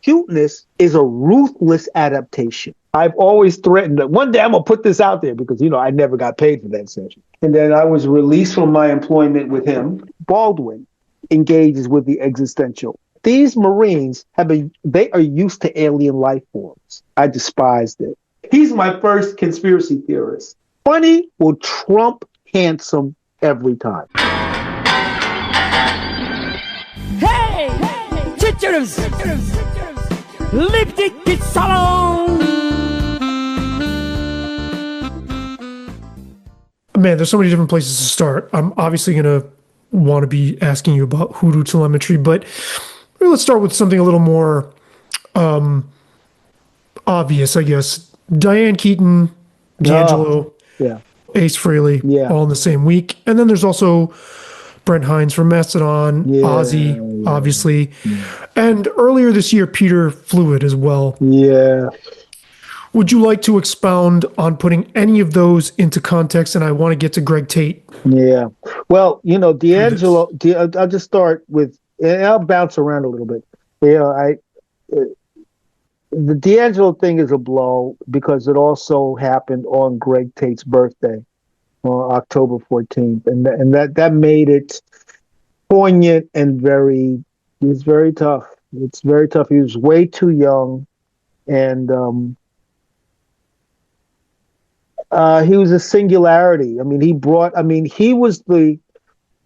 cuteness is a ruthless adaptation. I've always threatened that one day I'm going to put this out there because, I never got paid for that session. And then I was released from my employment with him. Baldwin engages with the existential. These Marines they are used to alien life forms. I despised it. He's my first conspiracy theorist. Funny will trump handsome every time. Hey! Teachers! Lipstick salon! Man, there's so many different places to start. I'm obviously going to want to be asking you about Hoodoo Telemetry, but let's start with something a little more obvious, I guess. Diane Keaton, D'Angelo, Ace Frehley, all in the same week. And then there's also Brent Hines from Mastodon, Ozzy, obviously. And earlier this year, Peter Fluid as well. Yeah. Would you like to expound on putting any of those into context? And I want to get to Greg Tate. Yeah. Well, D'Angelo, I'll just start with, and I'll bounce around a little bit. The D'Angelo thing is a blow because it also happened on Greg Tate's birthday, on October 14th. And that made it poignant and it was very tough. It's very tough. He was way too young. And, he was a singularity. I mean,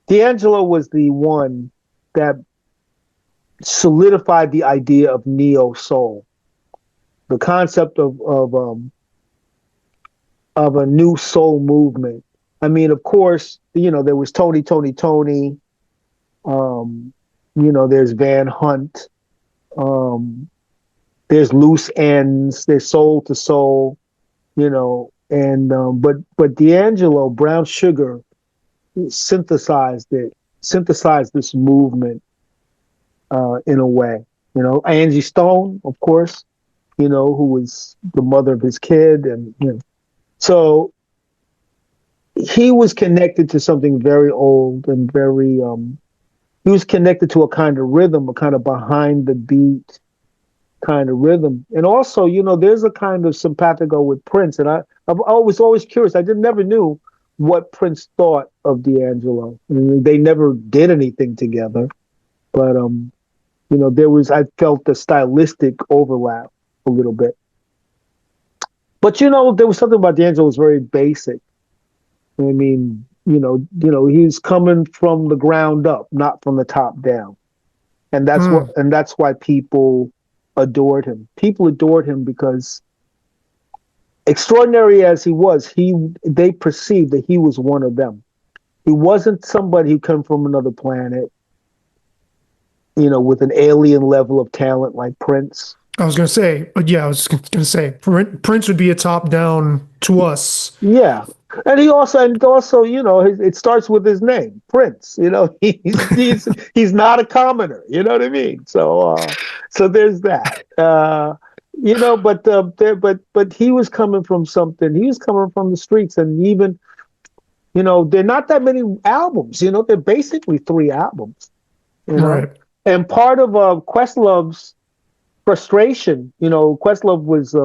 D'Angelo was the one that solidified the idea of neo soul, the concept of a new soul movement. I mean, of course, there was Tony. There's Van Hunt. There's Loose Ends. There's Soul to Soul. But D'Angelo, Brown Sugar, synthesized this movement in a way. Angie Stone, of course, who was the mother of his kid, and so he was connected to something very old and very. He was connected to a kind of rhythm, a kind of behind the beat kind of rhythm, and also, there's a kind of simpatico with Prince, and I was always curious. I never knew what Prince thought of D'Angelo. I mean, they never did anything together, but I felt the stylistic overlap a little bit. But there was something about D'Angelo was very basic. I mean, he's coming from the ground up, not from the top down, and that's why people adored him. People adored him because, extraordinary as he was, they perceived that he was one of them. He wasn't somebody who came from another planet, with an alien level of talent like Prince. I was going to say, Prince would be a top down to us. Yeah. And it starts with his name, Prince. He's not a commoner. You know what I mean? So there's that. But he was coming from something. He was coming from the streets, and even, there are not that many albums. They're basically 3 albums. Right. And part of Questlove's frustration, Questlove was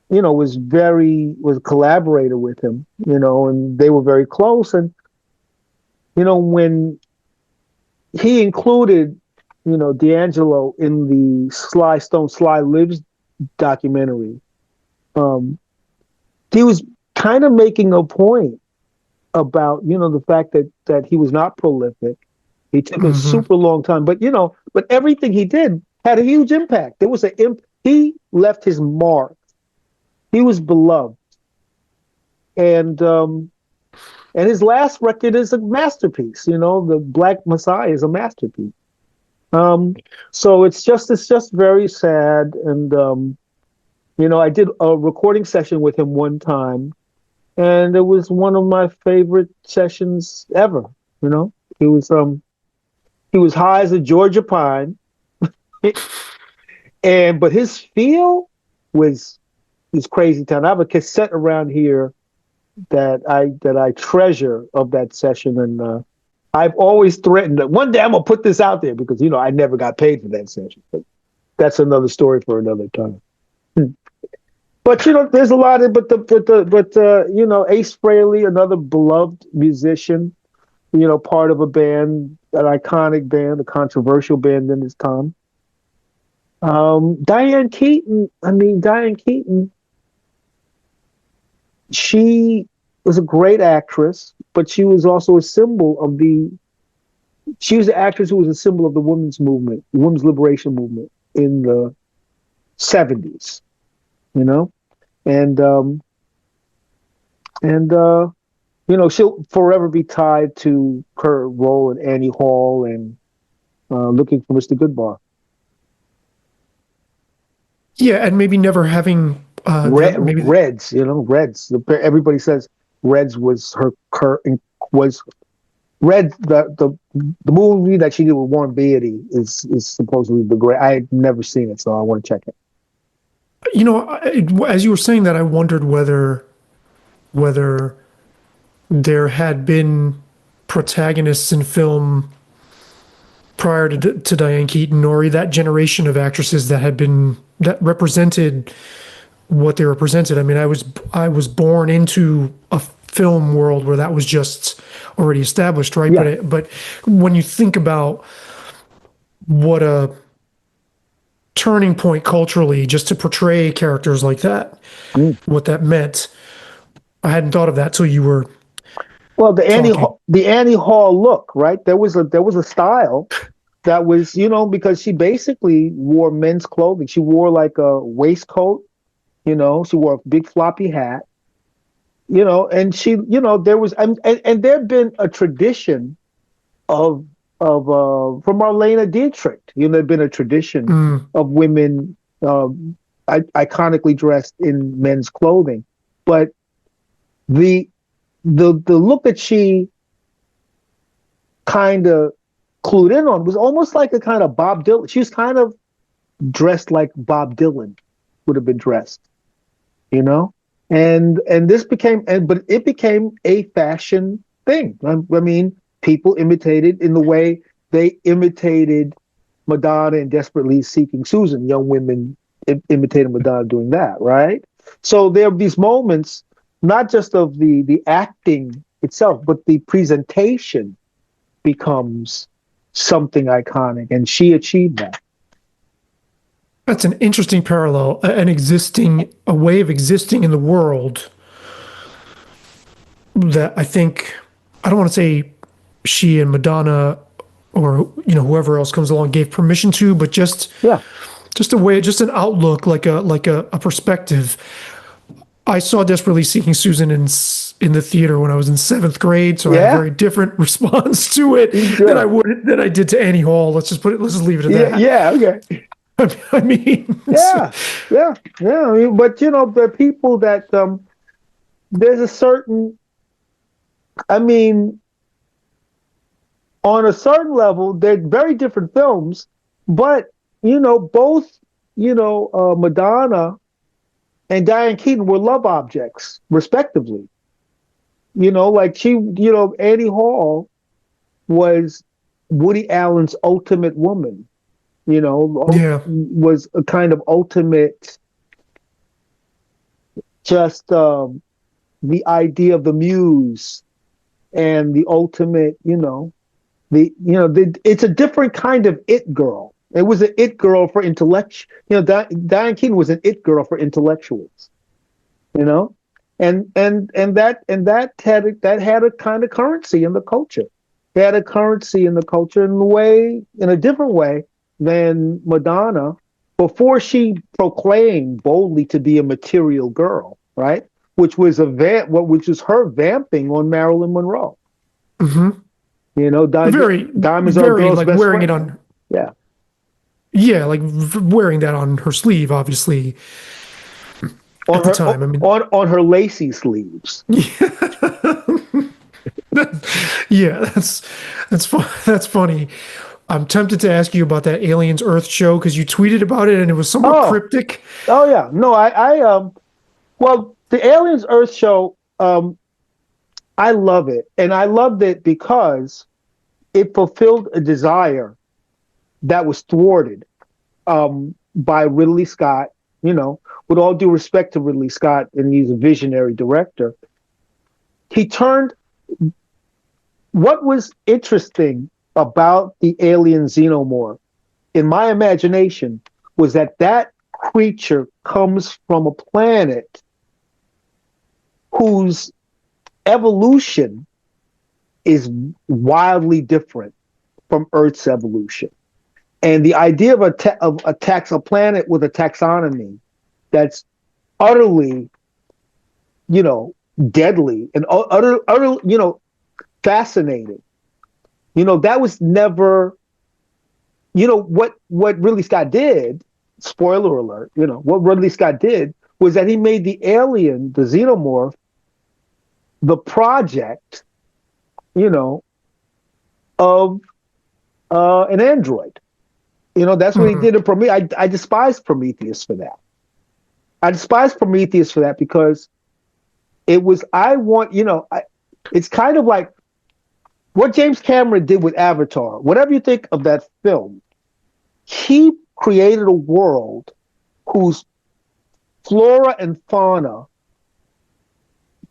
was a collaborator with him, and they were very close. And, when he included, D'Angelo in the Sly Stone, Sly Lives documentary, he was kind of making a point about, the fact that he was not prolific. He took a super long time, but everything he did had a huge impact. He left his mark. He was beloved, and his last record is a masterpiece. The Black Messiah is a masterpiece. So it's just very sad. And I did a recording session with him one time, and it was one of my favorite sessions ever. He was high as a Georgia pine, but his feel was crazy town. I have a cassette around here that I treasure of that session, and I've always threatened that one day I'm gonna put this out there because I never got paid for that session. But that's another story for another time. But there's a lot of Ace Frehley, another beloved musician, part of a band, an iconic band, a controversial band in its time. Diane Keaton, she was a great actress, but she was also a symbol of she was the actress who was a symbol of the women's movement, women's liberation movement in the 70s, and she'll forever be tied to her role in Annie Hall and Looking for Mr. Goodbar. Yeah, and maybe never having Reds. Reds. Everybody says Reds was Reds. The movie that she did with Warren Beatty is supposedly the great. I've never seen it, so I want to check it. As you were saying that, I wondered whether there had been protagonists in film prior to Diane Keaton, or that generation of actresses that represented what they represented. I mean, I was born into a film world where that was just already established, right? Yeah. But when you think about what a turning point culturally just to portray characters like that, what that meant, I hadn't thought of that till you were. Well, the Annie Hall look, right? There was a style that was, because she basically wore men's clothing. She wore like a waistcoat, she wore a big floppy hat, and she, there was, and there'd been a tradition of from Marlene Dietrich, there'd been a tradition of women iconically dressed in men's clothing, but the look that she kind of clued in on was almost like a kind of Bob Dylan. She was kind of dressed like Bob Dylan would have been dressed, and this became, but it became a fashion thing. I mean, people imitated in the way they imitated Madonna in Desperately Seeking Susan. Young women imitated Madonna doing that, right? So there are these moments, not just of the acting itself, but the presentation becomes something iconic, and she achieved that. That's an interesting parallel, a way of existing in the world that I think, I don't want to say she and Madonna or whoever else comes along gave permission to, but just a way, just an outlook, like a perspective. I saw Desperately Seeking Susan in the theater when I was in 7th grade, so I had a very different response to it than I did to Annie Hall. Let's just leave it at that. Yeah, okay. I mean, yeah. I mean, but the people that there's a certain, I mean, on a certain level, they're very different films, but both Madonna and Diane Keaton were love objects, respectively. Like Annie Hall was Woody Allen's ultimate woman. Was a kind of ultimate, just the idea of the muse and the ultimate, it's a different kind of it girl. It was an it girl for intellect. Diane Keaton was an it girl for intellectuals. And that had a kind of currency in the culture. It had a currency in the culture in a different way than Madonna, before she proclaimed boldly to be a material girl, right? Which was her vamping on Marilyn Monroe. Mm-hmm. Diamonds are girls' like best wearing friend. It on. Yeah. Yeah, like wearing that on her sleeve, obviously. At the time, on her lacy sleeves. Yeah, that's funny. I'm tempted to ask you about that Aliens Earth show because you tweeted about it and it was somewhat cryptic. Oh yeah, no, well, the Aliens Earth show, I love it, and I loved it because it fulfilled a desire that was thwarted. by Ridley Scott, with all due respect to Ridley Scott, and he's a visionary director, what was interesting about the alien xenomorph, in my imagination, was that creature comes from a planet whose evolution is wildly different from Earth's evolution. And the idea of a planet with a taxonomy that's utterly, deadly and utter, fascinating. That was never, what Ridley Scott did, spoiler alert, what Ridley Scott did was that he made the alien, the xenomorph, the project, of an android. That's what he did in Prometheus. I despise Prometheus for that. I despise Prometheus for that because it's kind of like what James Cameron did with Avatar. Whatever you think of that film, he created a world whose flora and fauna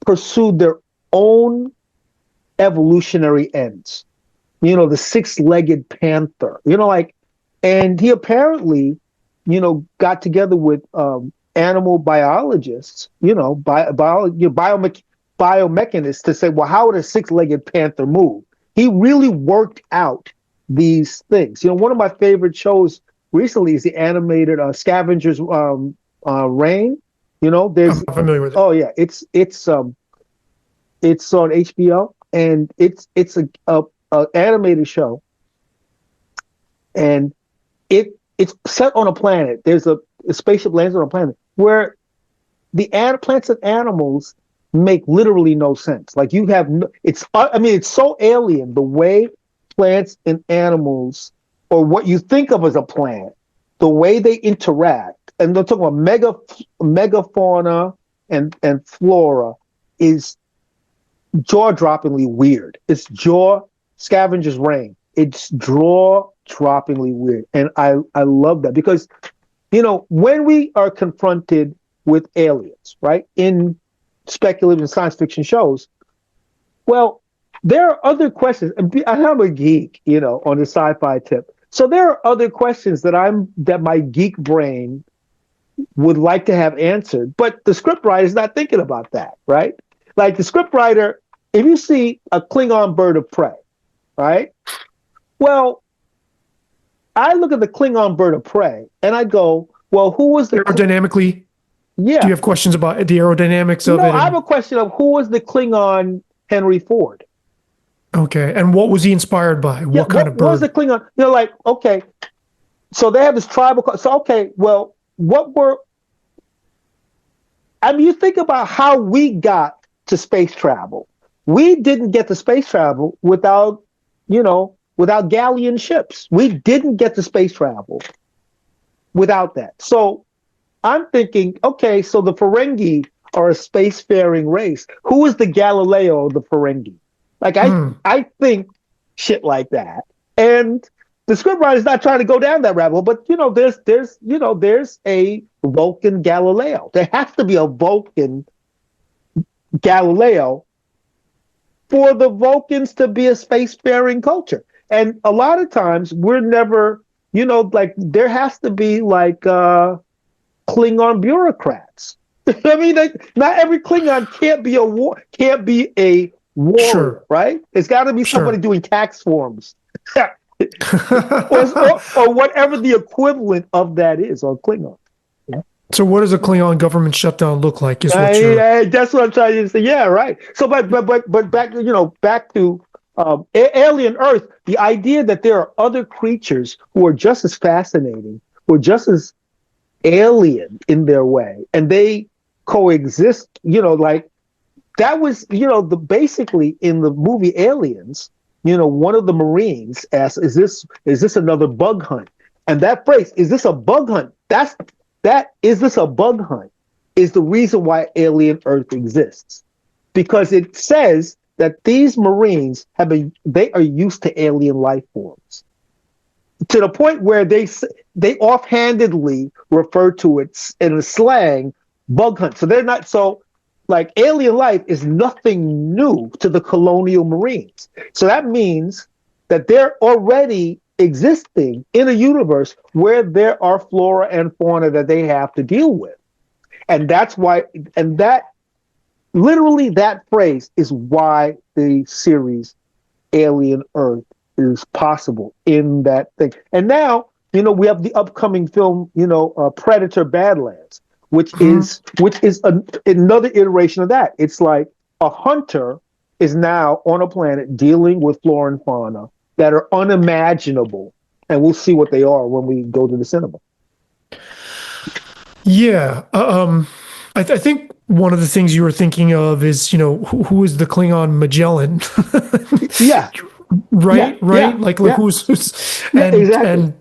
pursued their own evolutionary ends. The six-legged panther, and he apparently, got together with animal biologists, biomechanists to say, well, how would a six-legged panther move? He really worked out these things. One of my favorite shows recently is the animated Scavenger's Reign. There's I'm familiar with it. Oh yeah, it's on HBO, and it's a animated show, and it's set on a planet. There's a spaceship lands on a planet where the plants and animals make literally no sense. Like it's so alien the way plants and animals, or what you think of as a plant, the way they interact, and they're talking about megafauna and flora, is jaw-droppingly weird. It's Scavenger's Reign. It's jaw-droppingly weird, and I love that because when we are confronted with aliens, right, in speculative and science fiction shows, well, there are other questions. And I'm a geek, on the sci-fi tip. So there are other questions that my geek brain would like to have answered, but the scriptwriter is not thinking about that, right? Like the scriptwriter, if you see a Klingon bird of prey, right? Well, I look at the Klingon bird of prey and I go, well, who was the aerodynamically? Yeah. Do you have questions about the aerodynamics of it? No, I have a question of who was the Klingon Henry Ford? Okay, and what was he inspired by? What kind of bird? What was the Klingon? Okay, so they have this tribal. So okay, well, you think about how we got to space travel. We didn't get to space travel without galleon ships. We didn't get to space travel without that. So I'm thinking, okay, so the Ferengi are a spacefaring race. Who is the Galileo of the Ferengi? Like I think shit like that. And the scriptwriter is not trying to go down that rabbit hole, but there's a Vulcan Galileo. There has to be a Vulcan Galileo for the Vulcans to be a spacefaring culture. And a lot of times we're never, there has to be Klingon bureaucrats. I mean, not every Klingon can't be a warrior, sure, right? It's got to be somebody doing tax forms, or whatever the equivalent of that is on Klingon. Yeah. So, what does a Klingon government shutdown look like? That's what I'm trying to say. Yeah, right. So, but back to Alien Earth. The idea that there are other creatures who are just as fascinating, who are just as alien in their way, and they coexist. That was, basically in the movie Aliens, one of the Marines asked, is this another bug hunt? And that phrase, is this a bug hunt? Is this a bug hunt? Is the reason why Alien Earth exists. Because it says that these Marines they are used to alien life forms. to the point where they offhandedly refer to it in a slang, bug hunt. So they're not so like alien life is nothing new to the colonial Marines. So that means that they're already existing in a universe where there are flora and fauna that they have to deal with. And that's why, and that literally that phrase is why the series Alien Earth is possible in that thing. And now, we have the upcoming film, Predator Badlands, which is another iteration of that. It's like a hunter is now on a planet dealing with flora and fauna that are unimaginable, and we'll see what they are when we go to the cinema. Yeah, I think one of the things you were thinking of is, who is the Klingon Magellan? Yeah. Right. Yeah. Like who's and, exactly. And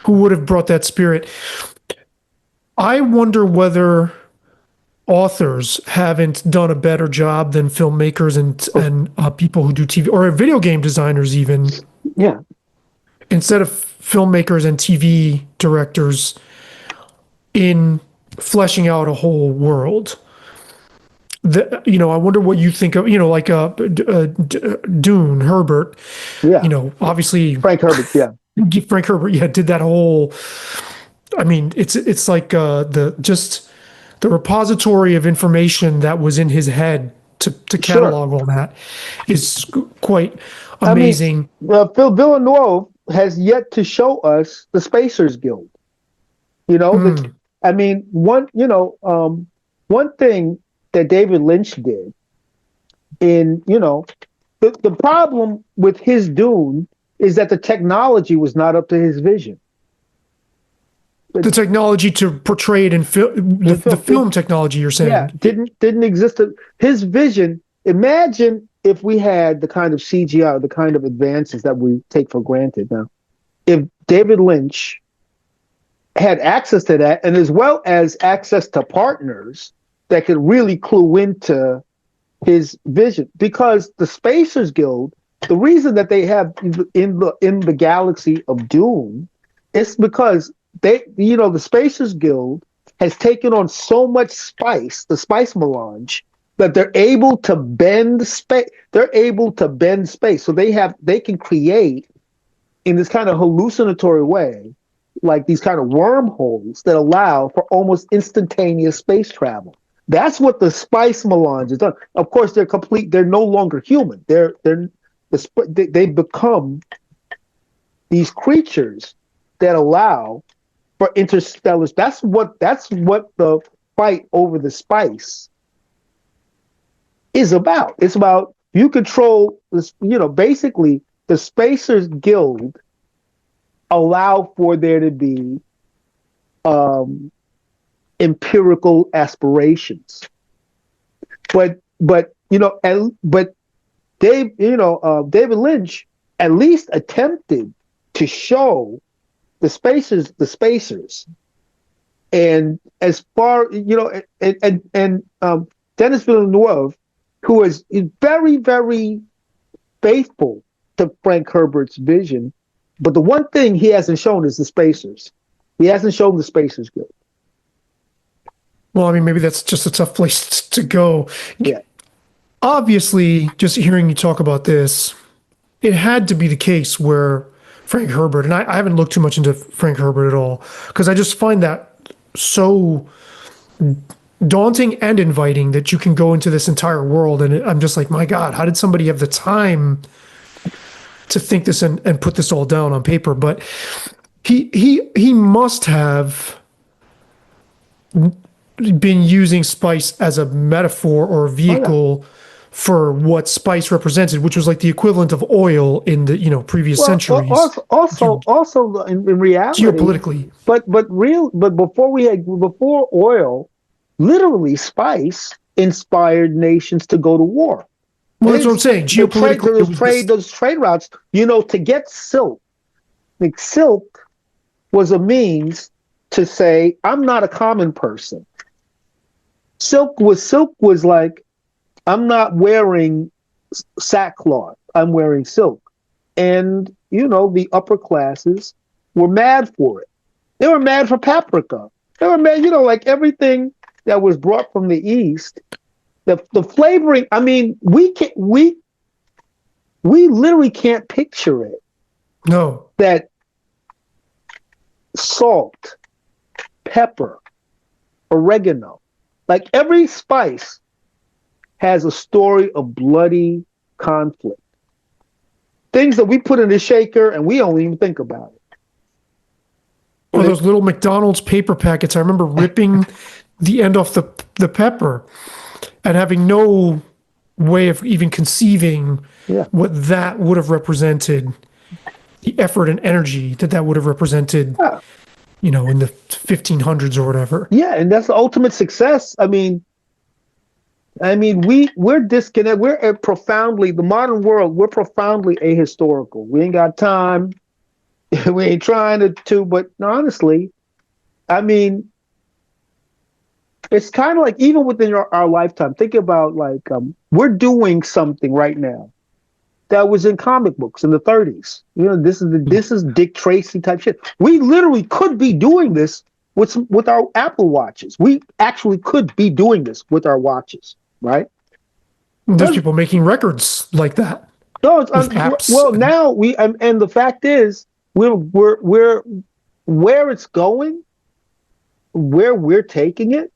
who would have brought that spirit? I wonder whether authors haven't done a better job than filmmakers and people who do TV or video game designers even. Yeah. Instead of filmmakers and TV directors in fleshing out a whole world. I wonder what you think of, like Dune, Herbert. Yeah. Obviously Frank Herbert. Yeah. Frank Herbert. Yeah, did that whole. I mean, it's like the repository of information that was in his head to catalog all that is quite amazing. Phil Villeneuve has yet to show us the Spacers Guild. One thing that David Lynch did the problem with his Dune is that the technology was not up to his vision. The technology to portray it in the film technology, you're saying? Yeah, didn't exist. His vision, imagine if we had the kind of CGI, the kind of advances that we take for granted now. If David Lynch had access to that, and as well as access to partners that could really clue into his vision, because the Spacers Guild, the reason that they have in the galaxy of Dune, is because the Spacers Guild has taken on so much spice, the spice melange, that they're able to bend space. They're able to bend space, so they can create in this kind of hallucinatory way, like these kind of wormholes that allow for almost instantaneous space travel. That's what the spice melange has done. Of course, they're no longer human. They become these creatures that allow for interstellar. That's what the fight over the spice is about. It's about you control this, basically the Spacers Guild allow for there to be empirical aspirations, but David Lynch at least attempted to show the spacers, and as far and Denis Villeneuve, who is very, very faithful to Frank Herbert's vision, but the one thing he hasn't shown is the spacers. He hasn't shown the Spacers Guild. Well, I mean, maybe that's just a tough place to go. Yeah. Obviously, just hearing you talk about this, it had to be the case where Frank Herbert, and I haven't looked too much into Frank Herbert at all, because I just find that so daunting and inviting that you can go into this entire world. And I'm just like, my God, how did somebody have the time to think this and put this all down on paper? But he must have been using spice as a metaphor or a vehicle for what spice represented, which was like the equivalent of oil in the previous centuries. Also in reality, geopolitically, but before oil, literally spice inspired nations to go to war. Well, that's what I'm saying. Geopolitically, those trade routes, to get silk. Like silk was a means to say, I'm not a common person. Silk was like, I'm not wearing sackcloth. I'm wearing silk. And, the upper classes were mad for it. They were mad for paprika. They were mad, like everything that was brought from the East. The flavoring. I mean, we literally can't picture it. No. That salt, pepper, oregano, like every spice has a story of bloody conflict. Things that we put in the shaker and we don't even think about it. Or those little McDonald's paper packets. I remember ripping the end off the pepper and having no way of even conceiving what that would have represented, the effort and energy that would have represented, in the 1500s or whatever. Yeah, and that's the ultimate success. I mean, we're disconnected. We're profoundly, the modern world, we're profoundly ahistorical. We ain't got time. We ain't trying to, but honestly, I mean, it's kind of like even within our lifetime, think about we're doing something right now that was in comic books in the 30s. This is Dick Tracy type shit. We literally could be doing this with our Apple Watches. We actually could be doing this with our watches, right? There's people making records like that. No, well, now and the fact is, we're where it's going, where we're taking it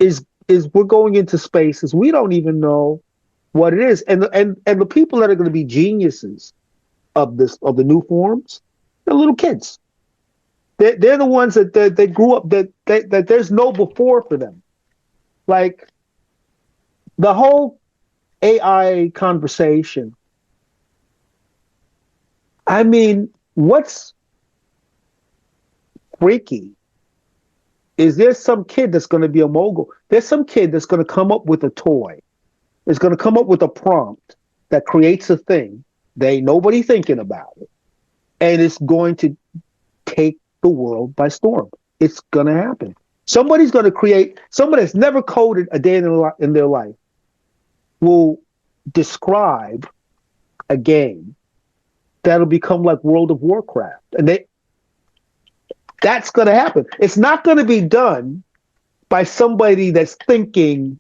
is we're going into spaces we don't even know what it is, and the people that are going to be geniuses of the new forms, they're little kids. They're the ones that they grew up that there's no before for them. Like the whole AI conversation. I mean, what's freaky is there's some kid that's going to be a mogul. There's some kid that's going to come up with a toy. It's going to come up with a prompt that creates a thing. There ain't nobody thinking about it. And it's going to take the world by storm. It's going to happen. Somebody's going to create, somebody that's never coded a day in their life will describe a game that'll become like World of Warcraft. And that's going to happen. It's not going to be done by somebody that's thinking,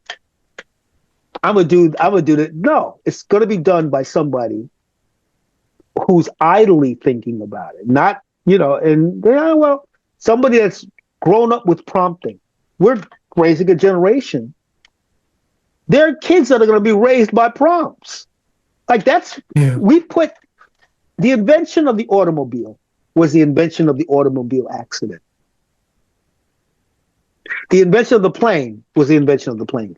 I'm gonna do that. No, it's going to be done by somebody who's idly thinking about it. Not, somebody that's grown up with prompting. We're raising a generation. There are kids that are going to be raised by prompts. Like we put the invention of the automobile was the invention of the automobile accident. The invention of the plane was the invention of the plane.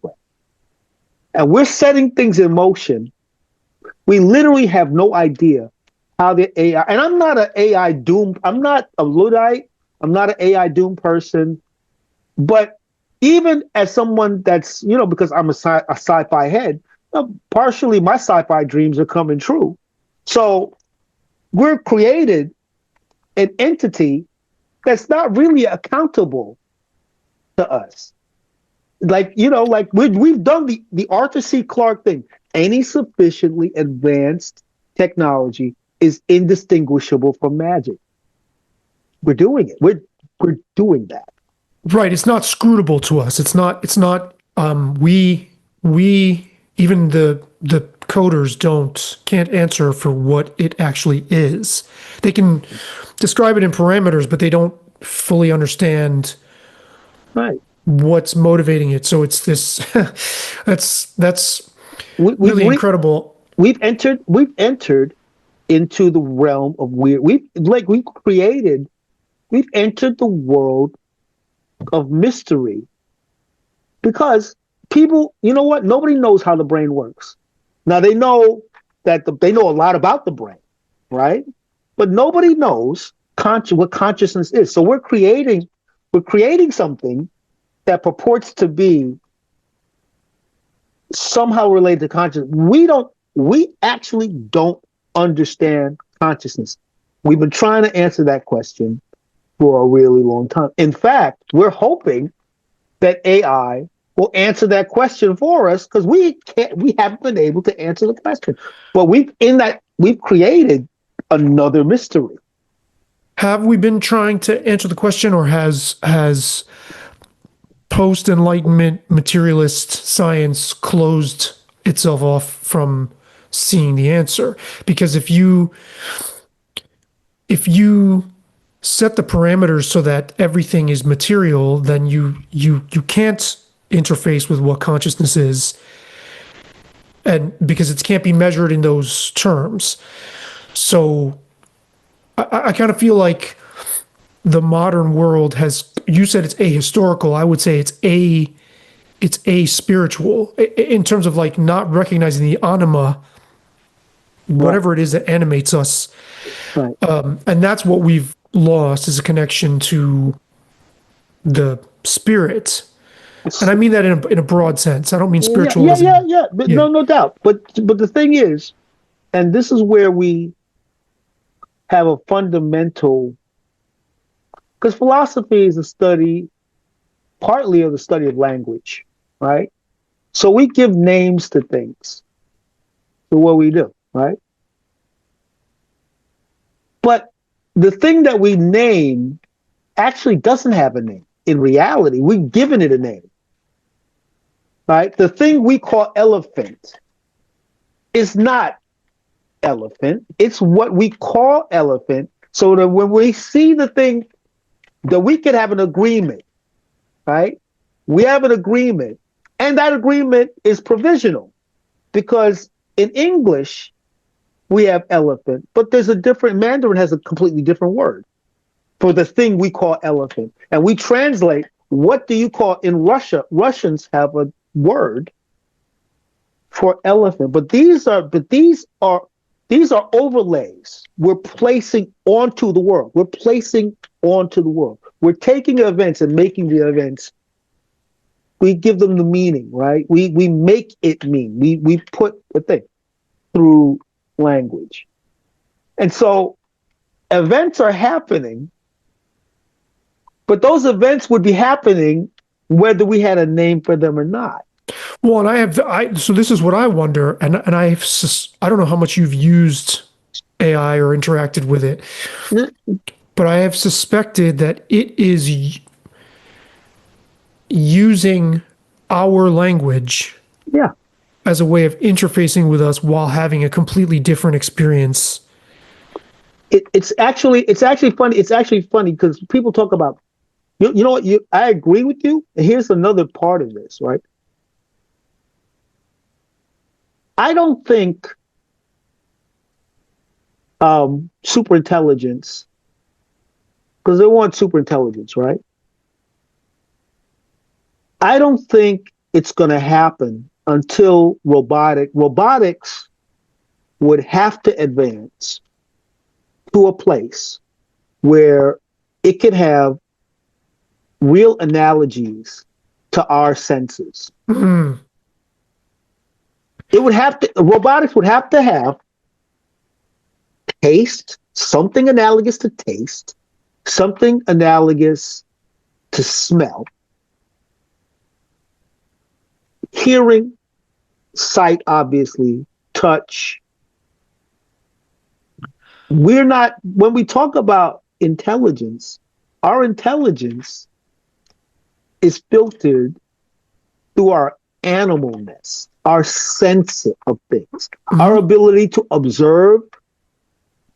And we're setting things in motion. We literally have no idea how the AI, and I'm not an AI doom, I'm not a Luddite, I'm not an AI doom person, but even as someone that's, because I'm a sci-fi head, partially my sci-fi dreams are coming true. So we're created an entity that's not really accountable to us. We've done the Arthur C. Clarke thing. Any sufficiently advanced technology is indistinguishable from magic. We're doing it. We're doing that. Right. It's not scrutable to us. It's not we even the coders can't answer for what it actually is. They can describe it in parameters, but they don't fully understand what's motivating it. So it's this that's really incredible. We've entered into the realm of weird. We've entered the world of mystery because people, nobody knows how the brain works. Now they know that they know a lot about the brain, right? But nobody knows what consciousness is. So we're creating something that purports to be somehow related to consciousness. We actually don't understand consciousness. We've been trying to answer that question for a really long time. In fact, we're hoping that AI will answer that question for us because we haven't been able to answer the question. But we've created another mystery. Have we been trying to answer the question, or has post-enlightenment materialist science closed itself off from seeing the answer? Because if you set the parameters so that everything is material, then you can't interface with what consciousness is, and because it can't be measured in those terms. So I kind of feel like the modern world has, you said it's ahistorical, I would say it's spiritual, in terms of like not recognizing the anima, whatever it is that animates us. Right. And that's what we've lost, is a connection to the spirit. And I mean that in a broad sense. I don't mean spiritualism. Yeah. But no doubt. But the thing is, and this is where we have a fundamental, because philosophy is partly of the study of language, right? So we give names to things, to what we do, right? But the thing that we name actually doesn't have a name. In reality, we've given it a name, right? The thing we call elephant is not elephant. It's what we call elephant, so that when we see the thing, that we could have an agreement, right? We have an agreement, and that agreement is provisional, because in English, we have elephant, but Mandarin has a completely different word for the thing we call elephant. And we translate, what do you call, in Russia, Russians have a word for elephant, but these are overlays we're placing onto the world. We're placing onto the world. We're taking events and making the events, we give them the meaning, right? We make it mean. We put the thing through language. And so events are happening, but those events would be happening whether we had a name for them or not. Well, and so this is what I wonder, and I don't know how much you've used AI or interacted with it, but I have suspected that it is using our language as a way of interfacing with us while having a completely different experience. It's actually funny. It's actually funny because people talk about, you know what, I agree with you. And here's another part of this, right? I don't think superintelligence, because they want superintelligence, right? I don't think it's going to happen until robotics would have to advance to a place where it could have real analogies to our senses. Mm-hmm. Robotics would have to have taste, something analogous to taste, something analogous to smell, hearing, sight, obviously, touch. When we talk about intelligence, our intelligence is filtered through our animalness, our sense of things, our ability to observe,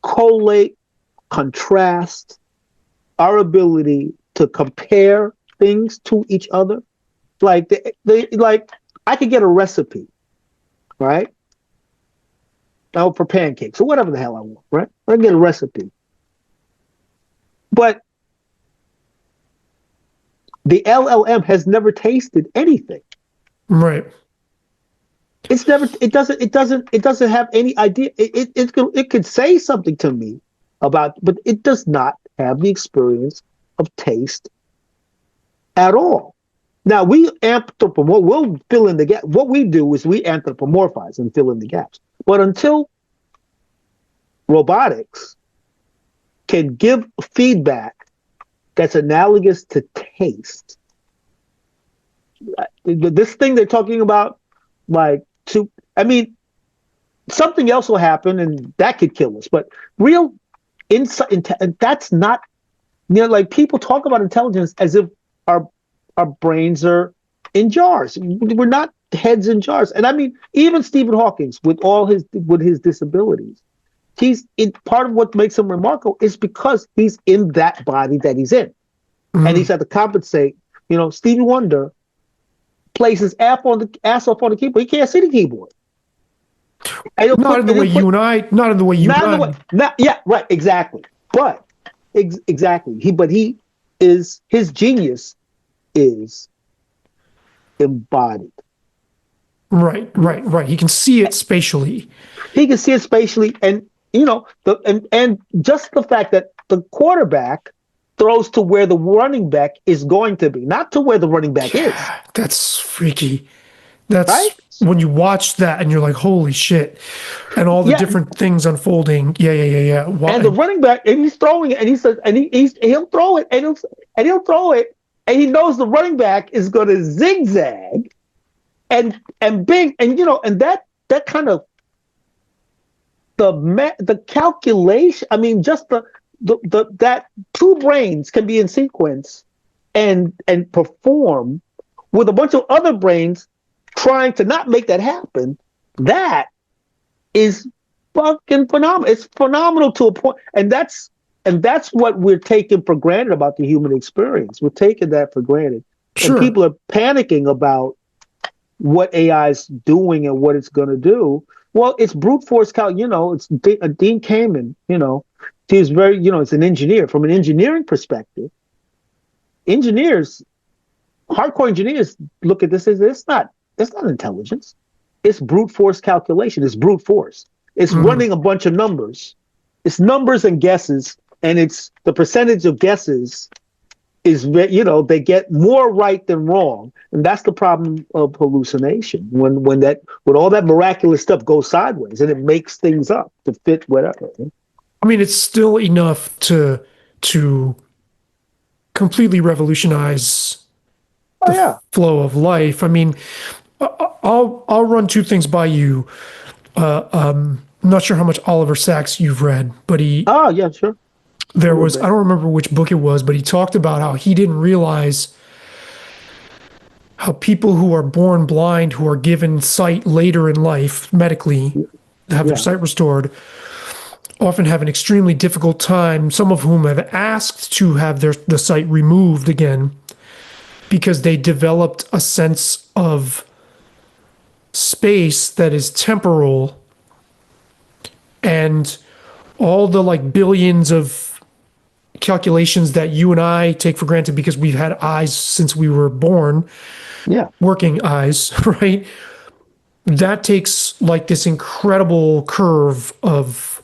collate, contrast, our ability to compare things to each other. Like I could get a recipe, right? Now for pancakes or whatever the hell I want, right? I can get a recipe. But the LLM has never tasted anything. Right. It doesn't have any idea. It could say something to me about, but it does not have the experience of taste at all. Now we'll fill in the gap. What we do is we anthropomorphize and fill in the gaps. But until robotics can give feedback that's analogous to taste, this thing they're talking about, something else will happen and that could kill us. But real and that's not, like people talk about intelligence as if our brains are in jars. We're not heads in jars. And I mean, even Stephen Hawking, with his disabilities, part of what makes him remarkable is because he's in that body that he's in. Mm-hmm. And he's had to compensate. Stevie Wonder plays his ass off on the keyboard. He can't see the keyboard. Not in the way you and I. Not in the way you and I. Yeah, right. Exactly. But exactly. His genius is embodied. Right. He can see it spatially. And and just the fact that the quarterback throws to where the running back is going to be, not to where the running back is. That's freaky. That's right? When you watch that and you're like, holy shit. And all the different things unfolding. Yeah. Wow. And the running back, and he's throwing it, and he says, and he'll throw it, and he'll throw it, and he knows the running back is going to zigzag and big, and and that kind of the calculation. I mean, just that two brains can be in sequence and perform with a bunch of other brains trying to not make that happen. That is fucking phenomenal. It's phenomenal to a point, and that's what we're taking for granted about the human experience. We're taking that for granted. Sure. And people are panicking about what AI is doing and what it's going to do. Well, it's brute force. It's Dean Kamen. He's very, it's an engineer. From an engineering perspective, hardcore engineers look at this as it's not intelligence. It's brute force calculation. It's brute force. It's running a bunch of numbers. It's numbers and guesses, and it's the percentage of guesses is, they get more right than wrong. And that's the problem of hallucination. When all that miraculous stuff goes sideways and it makes things up to fit whatever. I mean, it's still enough to completely revolutionize the flow of life. I mean, I'll run two things by you. I'm not sure how much Oliver Sacks you've read, but he. Oh yeah, sure. There was, I don't remember which book it was, but he talked about how he didn't realize how people who are born blind, who are given sight later in life medically, have their sight restored, often have an extremely difficult time, some of whom have asked to have the sight removed again because they developed a sense of space that is temporal, and all the billions of calculations that you and I take for granted because we've had eyes since we were born, working eyes, right? That takes this incredible curve of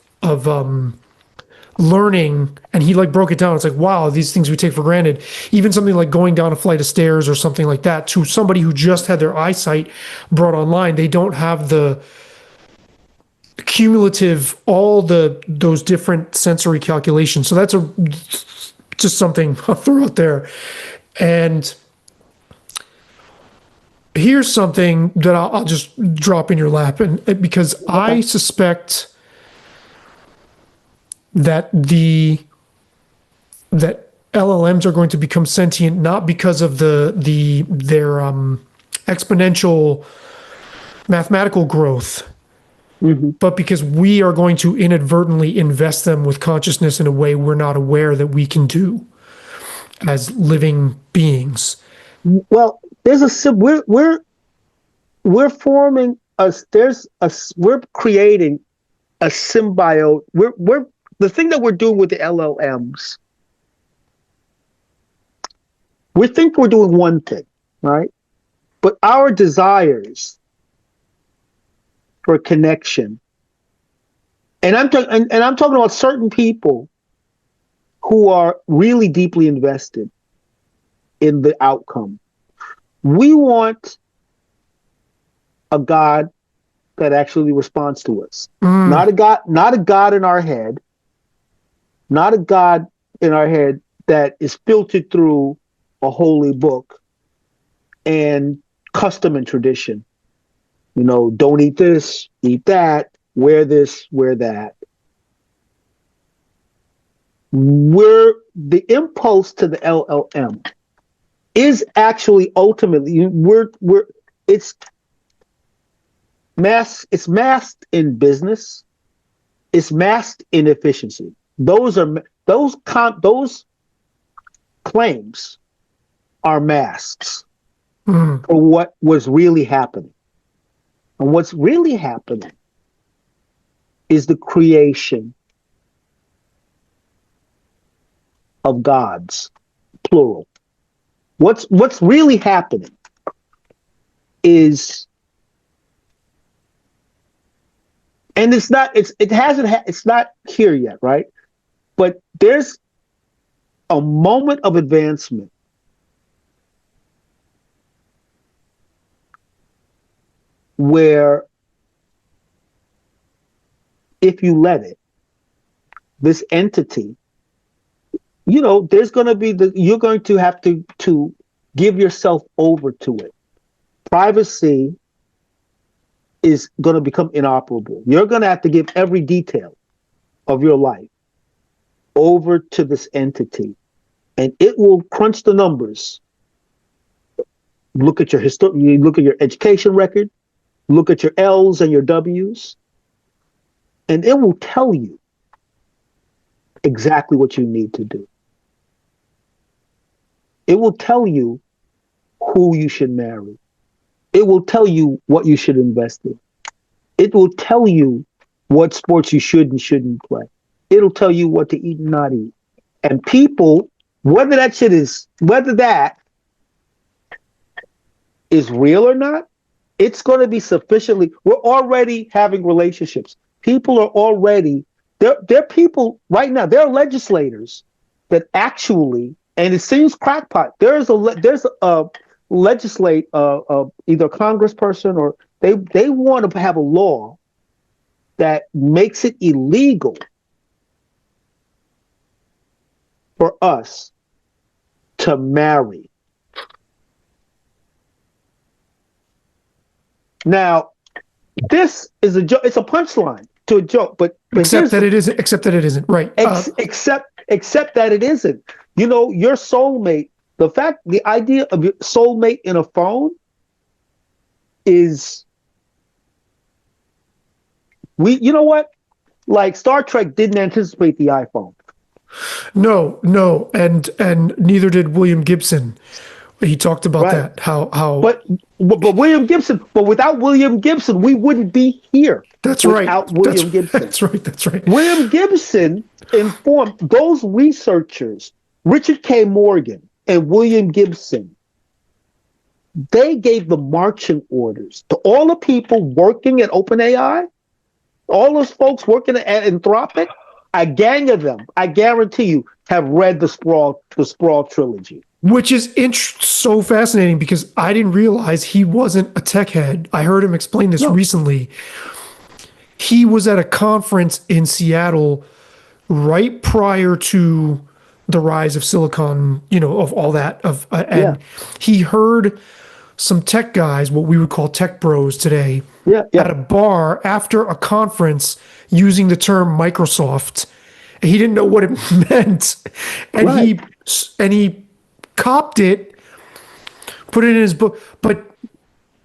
learning, and he broke it down. It's wow, these things we take for granted, even something like going down a flight of stairs or something like that, to somebody who just had their eyesight brought online, they don't have the cumulative, those different sensory calculations. So that's just something I'll throw out there. And here's something that I'll just drop in your lap, and because I suspect that LLMs are going to become sentient not because of their exponential mathematical growth, but because we are going to inadvertently invest them with consciousness in a way we're not aware that we can do as living beings. Well, we're forming we're creating a symbiote. We're the thing that we're doing with the LLMs. We think we're doing one thing, right? But our desires for connection, and I'm talking about certain people who are really deeply invested in the outcome. We want a God that actually responds to us, not a God in our head, not a God in our head that is filtered through a holy book and custom and tradition. Don't eat this, eat that, wear this, wear that. the impulse to the LLM is actually ultimately it's masked in business, it's masked in efficiency. Those claims are masks for what was really happening. And what's really happening is the creation of gods, plural. What's really happening is, and it's not here yet, right? But there's a moment of advancement where, if you let it, this entity, there's going to be you're going to have to give yourself over to it. Privacy is going to become inoperable. You're going to have to give every detail of your life over to this entity, and it will crunch the numbers. Look at your look at your education record, look at your L's and your W's, and it will tell you exactly what you need to do. It will tell you who you should marry. It will tell you what you should invest in. It will tell you what sports you should and shouldn't play. It'll tell you what to eat and not eat. And people, whether that is real or not, it's going to be sufficiently. We're already having relationships. People are already there are people right now. There are legislators that actually, and it seems crackpot. There's a legislate either a congressperson or they want to have a law that makes it illegal for us to marry. Now, this is a joke. It's a punchline to a joke, but except that it isn't. Except that it isn't. Right. Except that it isn't. Your soulmate. The idea of your soulmate in a phone is. You know what? Like Star Trek didn't anticipate the iPhone. No, and neither did William Gibson. He talked about that. How But William Gibson. But without William Gibson, we wouldn't be here. That's right. Without William Gibson. That's right. William Gibson informed those researchers, Richard K. Morgan and William Gibson. They gave the marching orders to all the people working at OpenAI, all those folks working at Anthropic. A gang of them, I guarantee you, have read the Sprawl trilogy. Which is so fascinating because I didn't realize he wasn't a tech head. I heard him explain this recently. He was at a conference in Seattle right prior to the rise of Silicon, of all that. He heard some tech guys, what we would call tech bros today, at a bar after a conference using the term Microsoft. And he didn't know what it meant. And he copped it, put it in his book. But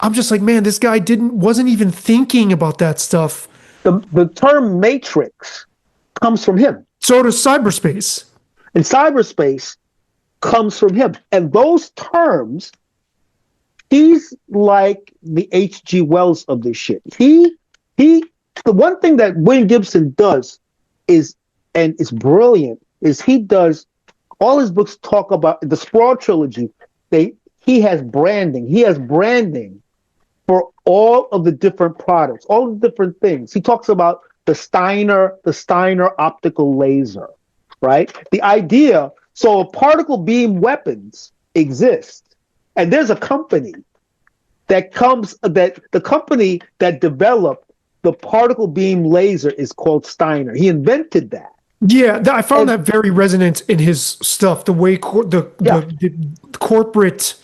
I'm just like, man, this guy wasn't even thinking about that stuff. The term matrix comes from him. So does cyberspace. And cyberspace comes from him. And those terms, he's like the H.G. Wells of this shit. The one thing that William Gibson does is, and it's brilliant, is he does, all his books talk about the Sprawl trilogy. He has branding. He has branding for all of the different products, all the different things. He talks about the Steiner optical laser, right? The idea, so particle beam weapons exist. And there's a company the company that developed the particle beam laser is called Steiner. He invented that. Yeah, I found that very resonant in his stuff. The way the corporate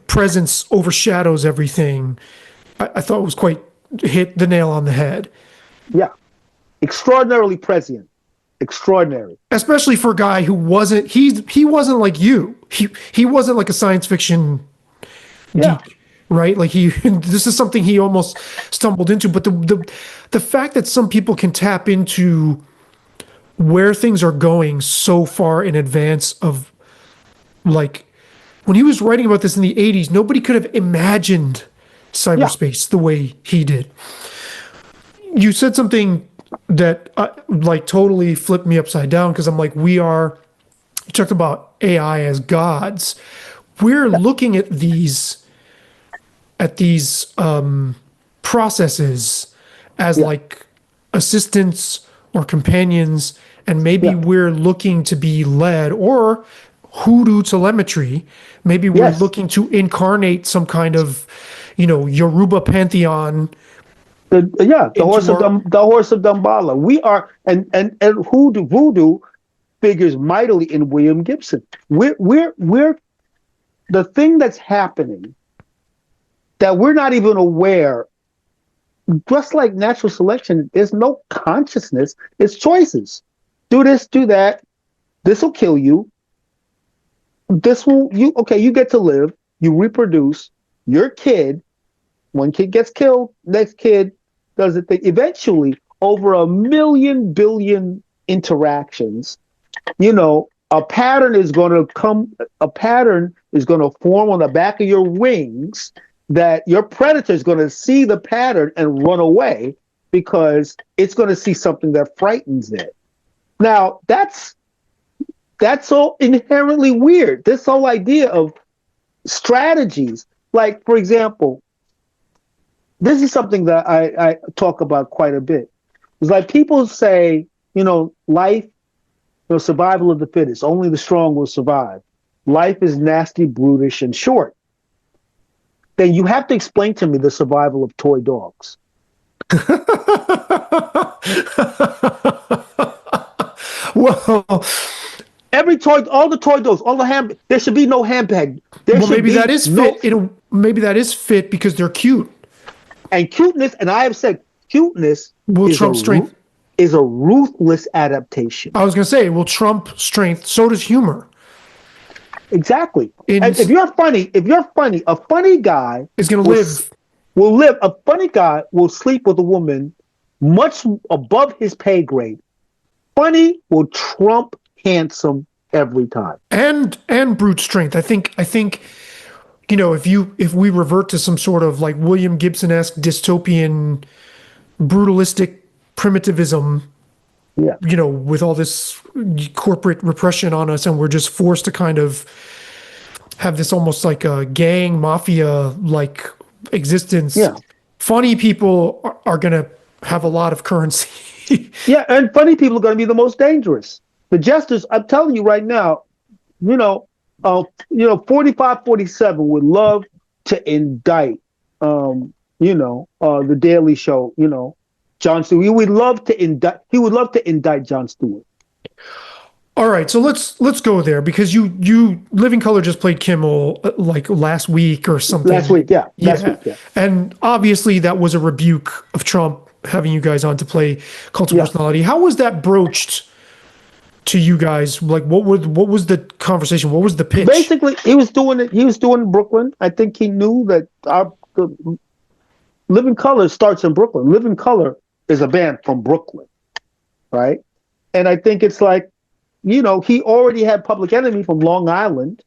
presence overshadows everything. I thought it was quite hit the nail on the head. Yeah, extraordinarily prescient. extraordinary. Especially for a guy who wasn't he wasn't like you. He wasn't like a science fiction geek, right? Like this is something he almost stumbled into. But the fact that some people can tap into where things are going so far in advance of, like, when he was writing about this in the 80s, nobody could have imagined cyberspace the way he did. You said something that like totally flipped me upside down, because I'm like, you talked about AI as gods. We're looking at these processes as like assistants or companions, and maybe we're looking to be led, or Hoodoo Telemetry, maybe we're looking to incarnate some kind of, Yoruba pantheon. The horse of Dambala. We are, and voodoo figures mightily in William Gibson. We're the thing that's happening that we're not even aware. Just like natural selection, there's no consciousness. It's choices. Do this, do that. This will kill you. You get to live. You reproduce. Your kid. One kid gets killed. Next kid does the thing. Eventually, over 1 billion interactions, a pattern is going to come. A pattern is going to form on the back of your wings, that your predator is going to see the pattern and run away because it's going to see something that frightens it. Now, that's so inherently weird. This whole idea of strategies, like, for example, this is something that I talk about quite a bit. It's like people say, life, survival of the fittest, only the strong will survive. Life is nasty, brutish, and short. Then you have to explain to me the survival of toy dogs. Well, all the toy dogs, there should be no handbag. Maybe that is fit because they're cute. And cuteness, and I have said cuteness will trump strength. Is a ruthless adaptation. I was going to say, it will trump strength. So does humor. Exactly. And if you're funny, a funny guy is going to live. Will live. A funny guy will sleep with a woman much above his pay grade. Funny will trump handsome every time. And brute strength. I think if we revert to some sort of like William Gibson-esque dystopian brutalistic primitivism, with all this corporate repression on us, and we're just forced to kind of have this almost like a gang mafia like existence. Funny people are going to have a lot of currency. And funny people are going to be the most dangerous. The jesters, I'm telling you right now, 45, 47 would love to indict, the Daily Show, Jon Stewart. He would love to indict Jon Stewart. All right, so let's go there, because you Living Color just played Kimmel like last week or something. Last week, yeah. And obviously that was a rebuke of Trump having you guys on to play Cult of Personality. How was that broached to you guys? Like, what was the conversation? What was the pitch? Basically, he was doing Brooklyn. I think he knew that the Living Color starts in Brooklyn. Living Color is a band from Brooklyn, right? And I think it's like, he already had Public Enemy from Long Island,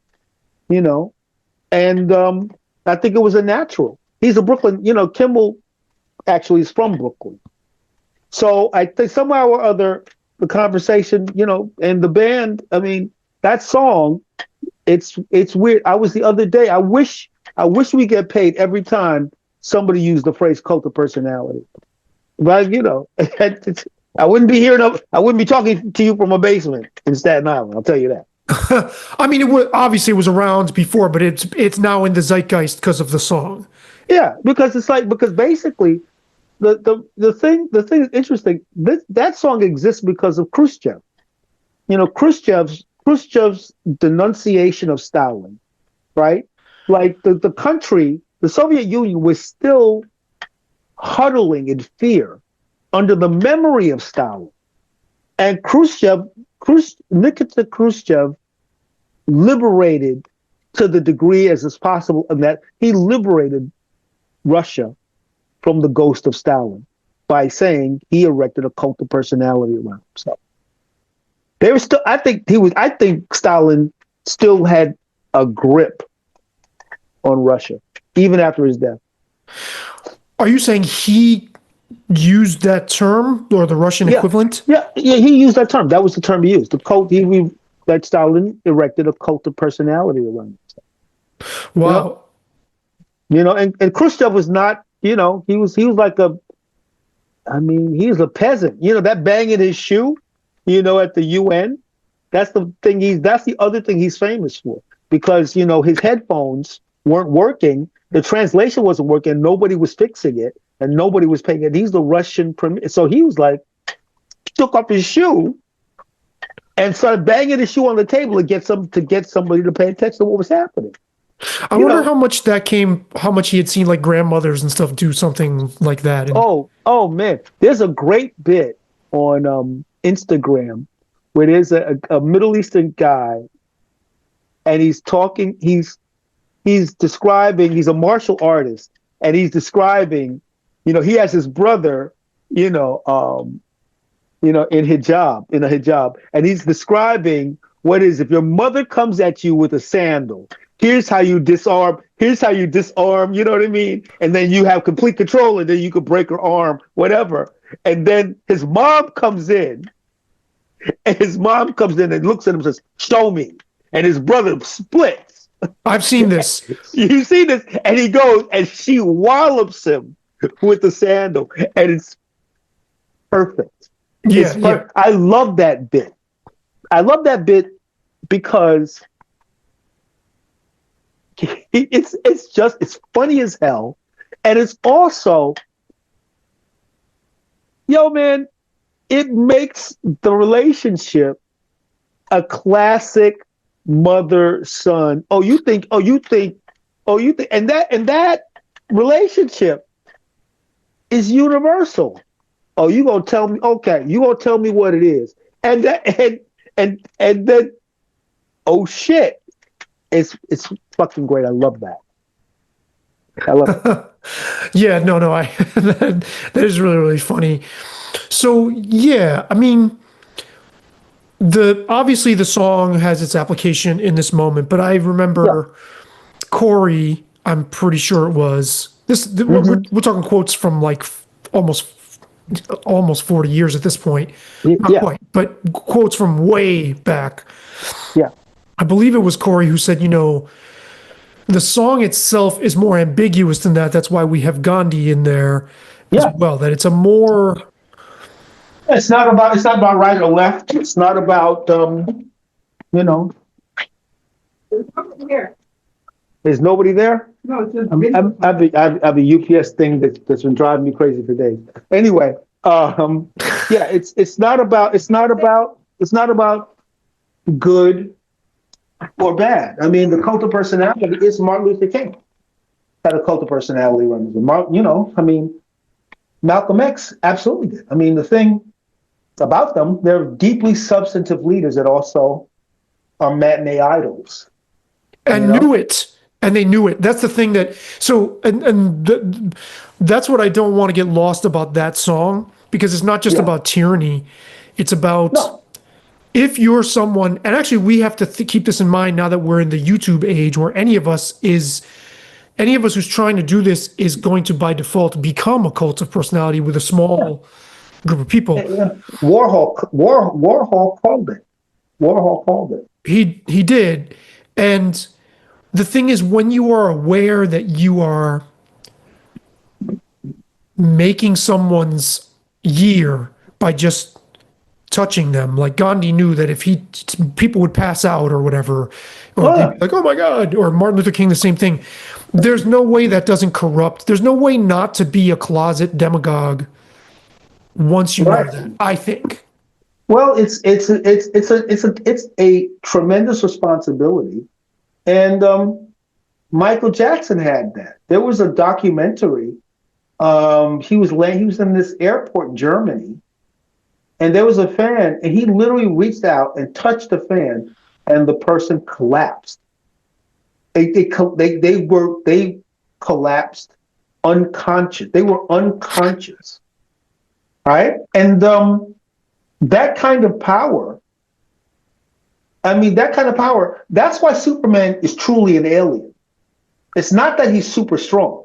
and I think it was a natural. He's a Brooklyn, Kimmel actually is from Brooklyn. So I think somehow or other, the conversation, and the band, I mean, that song, it's weird. I was the other day, I wish we get paid every time somebody used the phrase cult of personality. But, I wouldn't be talking to you from a basement in Staten Island, I'll tell you that. I mean, obviously it was around before, but it's now in the zeitgeist because of the song. Yeah, because basically the thing is interesting. That song exists because of Khrushchev. Khrushchev's denunciation of Stalin, right? Like the country, the Soviet Union was still huddling in fear under the memory of Stalin. And Nikita Khrushchev liberated to the degree as is possible, and that he liberated Russia from the ghost of Stalin by saying he erected a cult of personality around himself. They were still, I think Stalin still had a grip on Russia, even after his death. Are you saying he used that term or the Russian equivalent? Yeah, he used that term. That was the term he used. The cult, that Stalin erected a cult of personality around himself. Wow. And Khrushchev was not, he was like he was a peasant. That bang in his shoe, at the UN, that's the other thing he's famous for. Because, his headphones weren't working, the translation wasn't working, nobody was fixing it, and nobody was paying it. He's the Russian premier. So he was like, took off his shoe and started banging his shoe on the table to get somebody to pay attention to what was happening. I wonder how much he had seen like grandmothers and stuff do something like that. Oh man. There's a great bit on Instagram where there's a Middle Eastern guy and he's talking, he's describing, he's a martial artist, and he's describing, he has his brother, in a hijab, and he's describing what is, if your mother comes at you with a sandal, here's how you disarm, you know what I mean? And then you have complete control, and then you could break her arm, whatever. And then his mom comes in and looks at him and says, show me. And his brother splits. I've seen this. You've seen this? And he goes and she wallops him with the sandal. And it's perfect. Yeah. I love that bit. Because it's funny as hell. And it's also, man, it makes the relationship a classic mother-son. You think, and that relationship is universal. You gonna tell me? Okay, you gonna tell me what it is? And then, oh shit, it's fucking great. I love that. I love it. Yeah, no, that is really, really funny. So yeah, obviously the song has its application in this moment, but I remember Corey, I'm pretty sure it was this. We're talking quotes from like almost 40 years at this point. Not quite, but quotes from way back. Yeah. I believe it was Corey who said, the song itself is more ambiguous than that. That's why we have Gandhi in there as well. That it's a more. It's not about right or left. It's not about Here. There's nobody there? No, it's just I have a UPS thing that's been driving me crazy for days. Anyway, it's not about good or bad. The cult of personality is Martin Luther King. Had a cult of personality running. Malcolm X absolutely did. The thing about them, they're deeply substantive leaders that also are matinee idols. And knew it. And they knew it. That's the thing that's what I don't want to get lost about that song, because it's not just about tyranny. It's about if you're someone, and actually we have to keep this in mind now that we're in the YouTube age, where any of us who's trying to do this is going to by default become a cult of personality with a small group of people. Warhol called it. He did. And the thing is, when you are aware that you are making someone's year by just touching them, like Gandhi knew that if people would pass out or whatever, or they'd be like, oh my God, or Martin Luther King, the same thing. There's no way that doesn't corrupt. There's no way not to be a closet demagogue once you know that, I think. Well, it's a tremendous responsibility. And Michael Jackson had that. There was a documentary. He was in this airport in Germany, And there was a fan, and he literally reached out and touched the fan, and the person collapsed. They collapsed unconscious. They were unconscious, right? And that kind of power. I mean, that kind of power. That's why Superman is truly an alien. It's not that he's super strong.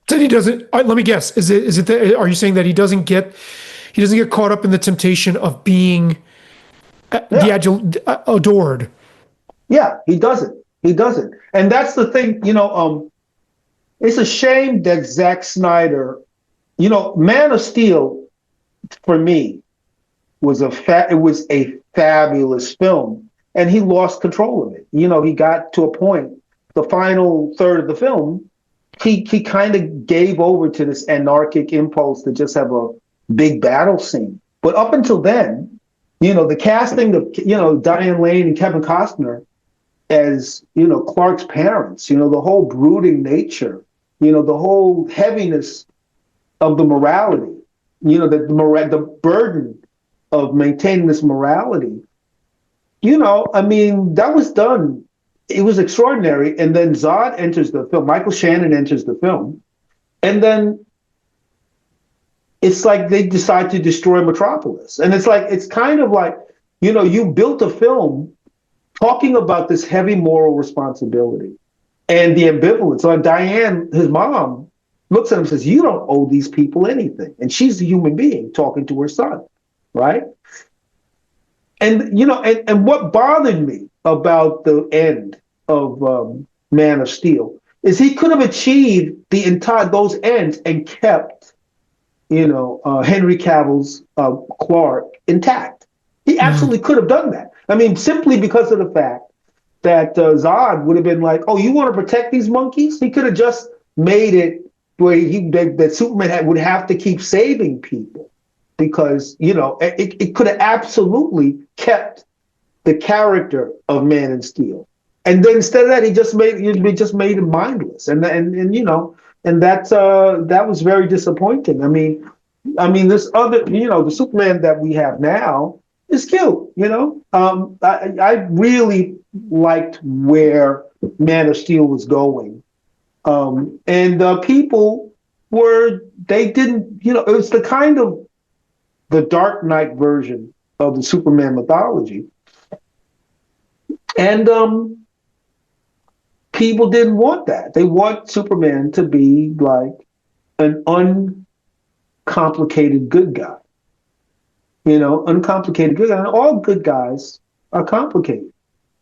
So he doesn't. Let me guess. Is it that, are you saying that he doesn't get caught up in the temptation of being adored? Yeah, he doesn't. He doesn't. And that's the thing. It's a shame that Zack Snyder, Man of Steel, for me, was a fabulous film, and he lost control of it. He got to a point, the final third of the film, he kind of gave over to this anarchic impulse to just have a big battle scene. But up until then, the casting of Diane Lane and Kevin Costner as Clark's parents, the whole brooding nature, the whole heaviness of the morality, the burden of maintaining this morality, that was done. It was extraordinary. And then Zod enters the film. Michael Shannon enters the film. And then it's like they decide to destroy Metropolis. And it's kind of like, you built a film talking about this heavy moral responsibility and the ambivalence. So Diane, his mom, looks at him and says, you don't owe these people anything. And she's a human being talking to her son, right? And, and what bothered me about the end of Man of Steel is he could have achieved those ends and kept, Henry Cavill's Clark intact. He absolutely could have done that. I mean, simply because of the fact that Zod would have been like, oh, you want to protect these monkeys? He could have just made it where that Superman would have to keep saving people because, it could have absolutely kept the character of Man of Steel. And then instead of that, he just made him mindless. And that was very disappointing. I mean, this other, the Superman that we have now is cute, I really liked where Man of Steel was going. And people it was the kind of the Dark Knight version of the Superman mythology. And people didn't want that. They want Superman to be like an uncomplicated good guy. Uncomplicated good guy. And all good guys are complicated.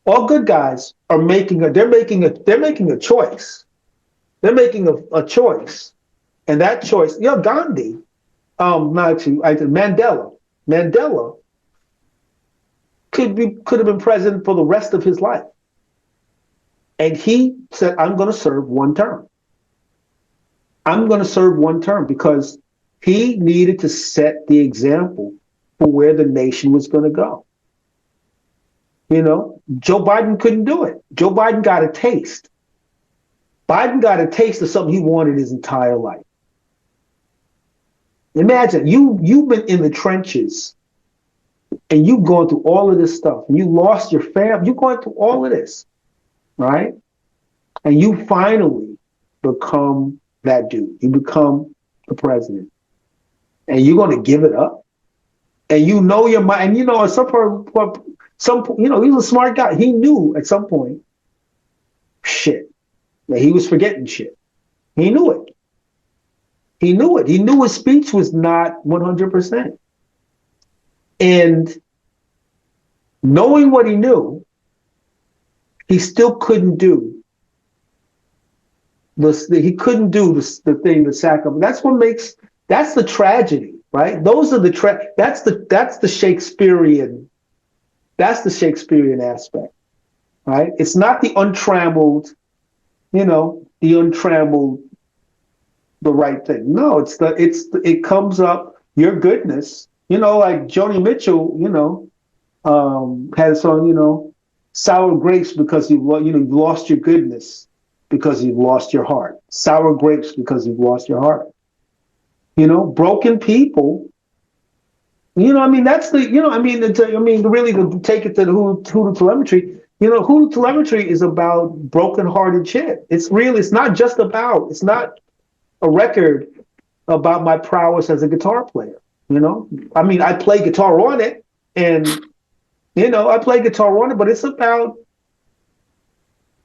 All good guys are making a choice. They're making a choice. And that choice, Gandhi, Mandela could have been president for the rest of his life. And he said, I'm going to serve one term. I'm going to serve one term because he needed to set the example for where the nation was going to go. Joe Biden couldn't do it. Joe Biden got a taste. Biden got a taste of something he wanted his entire life. Imagine, you've been in the trenches and you've gone through all of this stuff and you lost your family. You've gone through all of this, right? And you finally become that dude. You become the president. And you're going to give it up? And your mind, and at some point, he was a smart guy. He knew at some point, that he was forgetting shit. He knew it. He knew it. He knew his speech was not 100%. And knowing what he knew, he still couldn't do he couldn't do the thing, the sacrifice. That's the tragedy, right? Those are that's the Shakespearean aspect, right? It's not the untrammeled, the right thing. No, it comes up, your goodness, like Joni Mitchell, had a song, sour grapes because you've lost your goodness because you've lost your heart. Sour grapes because you've lost your heart. Broken people I mean, that's the, I mean, really to take it to the Hoodoo Telemetry, Hoodoo Telemetry is about broken-hearted shit. It's not just about, it's not a record about my prowess as a guitar player, I mean, I play guitar on it, and, I play guitar on it, but it's about,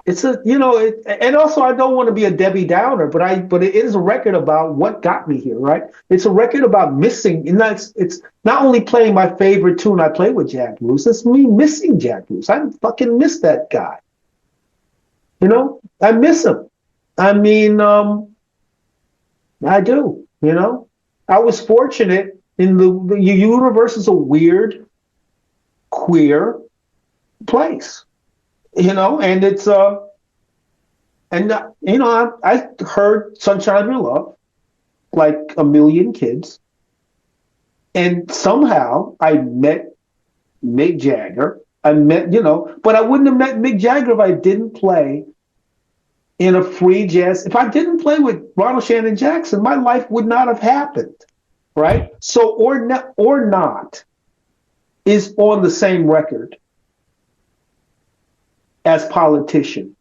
and also I don't want to be a Debbie Downer, but it is a record about what got me here, right? It's a record about missing, and it's not only playing my favorite tune I play with Jack Bruce, it's me missing Jack Bruce. I fucking miss that guy. I miss him. I mean, I do. I was fortunate in the universe is a weird, queer place. And it's I heard Sunshine of Your Love like a million kids, and somehow I met Mick Jagger. But I wouldn't have met Mick Jagger if I didn't play in a free jazz. If I didn't play with Ronald Shannon Jackson, my life would not have happened, right? So or not is on the same record as Politician.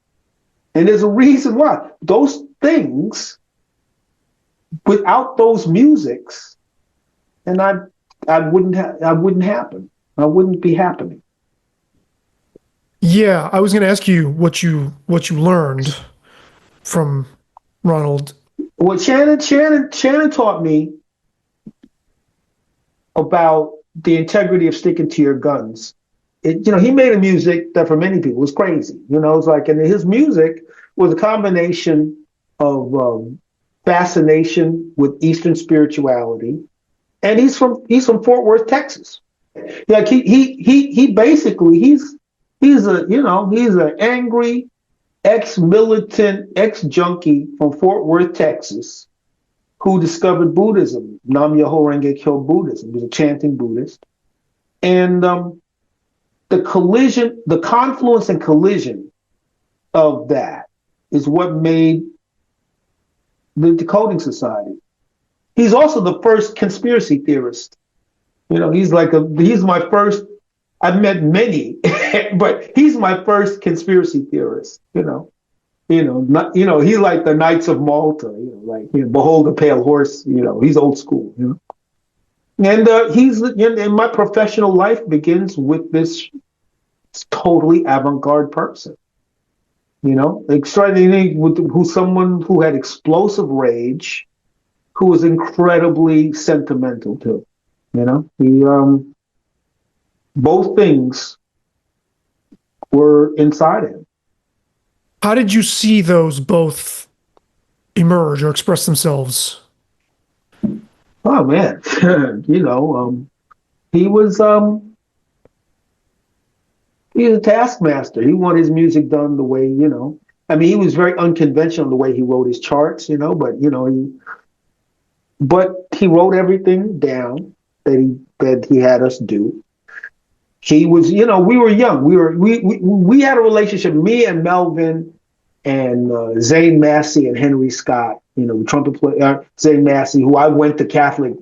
And there's a reason why. Those things, without those musics, and I wouldn't happen. I wouldn't be happening. Yeah, I was going to ask you what you learned from Ronald. Well, Shannon taught me about the integrity of sticking to your guns. He made a music that for many people was crazy. It's like, and his music was a combination of fascination with Eastern spirituality, and he's from Fort Worth, Texas. Like he basically he's an angry ex-militant, ex-junkie from Fort Worth, Texas, who discovered Buddhism, Nam Myoho Renge Kyo Buddhism. He was a chanting Buddhist, and the confluence and collision of that is what made the Decoding Society. He's also the first conspiracy theorist. He's my first, I've met many, but he's my first conspiracy theorist, he's like the Knights of Malta, behold the pale horse, he's old school, And and my professional life begins with this totally avant-garde person, extraordinary, someone who had explosive rage, who was incredibly sentimental too. He both things were inside him. How did you see those both emerge or express themselves? Oh man, he was a taskmaster. He wanted his music done the way, I mean, he was very unconventional the way he wrote his charts, but he wrote everything down that he had us do. He was, we were young. We had a relationship, me and Melvin and Zane Massey and Henry Scott, trumpet player, Zane Massey, who I went to Catholic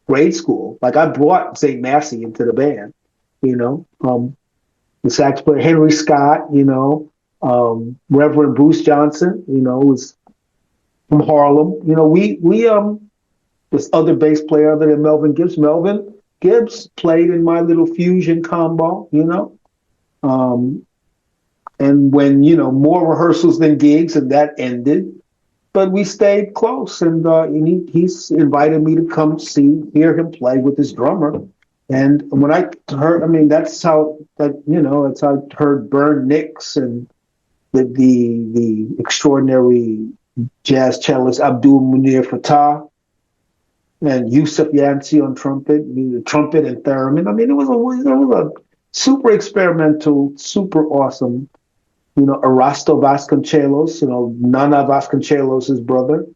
grade school. Like, I brought Zane Massey into the band, the sax player, Henry Scott, Reverend Bruce Johnson, was from Harlem. This other bass player other than Melvin Gibbs. Melvin Gibbs played in my little fusion combo, and when, more rehearsals than gigs, and that ended. But we stayed close, and he's invited me to come hear him play with his drummer. And when I heard, that's how I heard Bern Nix and the extraordinary jazz cellist Abdul Munir Fatah and Yusuf Yancey on trumpet and theremin. It was a super experimental, super awesome, Erasto Vasconcelos, Nana Vasconcelos' brother.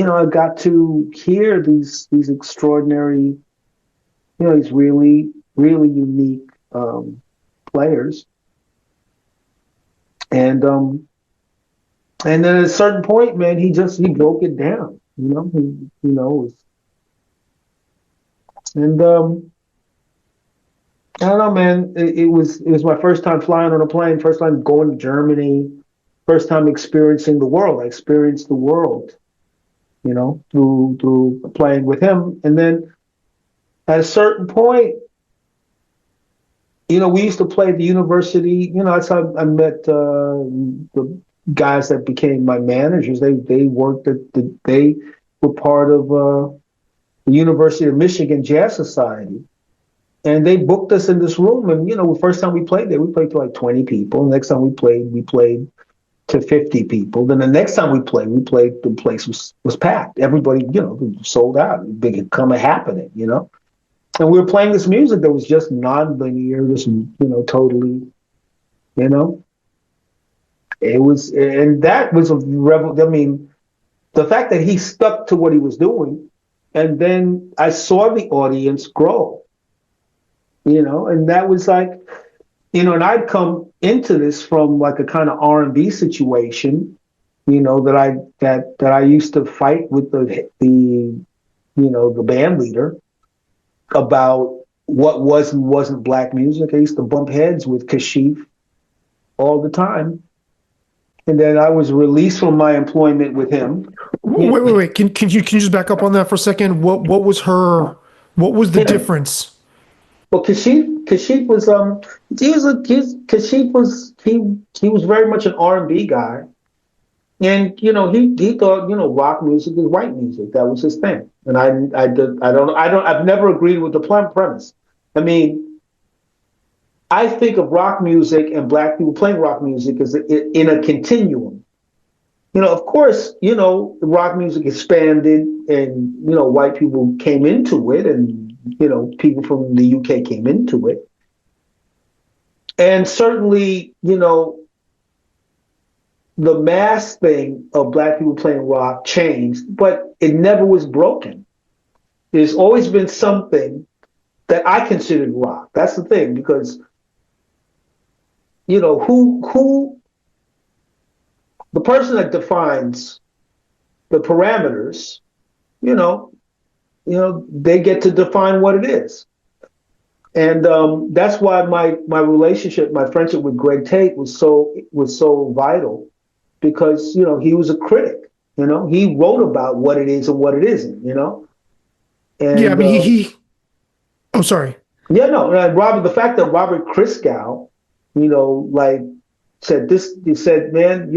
I got to hear these extraordinary, these really, really unique players. And And then at a certain point, man, he broke it down. And I don't know, man. It was my first time flying on a plane, first time going to Germany, first time experiencing the world. I experienced the world, through playing with him. And then at a certain point, we used to play at the university. That's how I met the guys that became my managers. They worked they were part of the University of Michigan Jazz Society. And they booked us in this room. And, the first time we played there, we played to like 20 people. The next time we played to 50 people. Then the next time we played, the place was packed. Everybody, sold out. It became a happening, And we were playing this music that was just non-linear, just, totally, It was, and that was a rebel. I mean, the fact that he stuck to what he was doing, and then I saw the audience grow. And that was like, and I'd come into this from like a kind of R&B situation, that I used to fight with the band leader about what was and wasn't black music. I used to bump heads with Kashif all the time. And then I was released from my employment with him. Wait. Can you just back up on that for a second? What was the difference? Well, Kashif was very much an R&B guy, and he thought rock music is white music. That was his thing, and I've never agreed with the premise. I mean, I think of rock music and black people playing rock music as in a continuum. Of course, rock music expanded, and white people came into it, and people from the UK came into it. And certainly, the mass thing of black people playing rock changed, but it never was broken. There's always been something that I considered rock. That's the thing, because, who the person that defines the parameters, they get to define what it is. And that's why my friendship with Greg Tate was so vital, because, he was a critic, he wrote about what it is and what it isn't, And, yeah, I mean, oh, sorry. Yeah, no, Robert, the fact that Robert Christgau, said this, he said, man,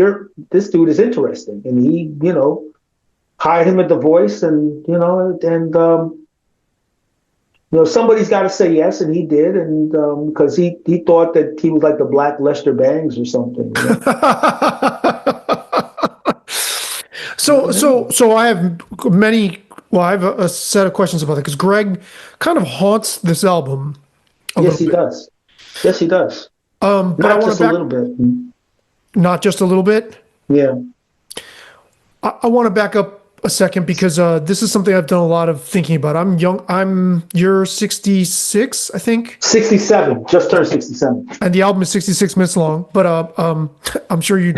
this dude is interesting. And he, hired him at The Voice, and somebody's got to say yes, and he did, and because he thought that he was like the Black Lester Bangs or something. So I have I have a set of questions about that, because Greg kind of haunts this album. Yes, he does. Yes, he does. But not just a little bit. Not just a little bit. Yeah. I want to back up a second, because this is something I've done a lot of thinking about. I'm young. You're 66, I think. 67. Just turned 67. And the album is 66 minutes long. But I'm sure you.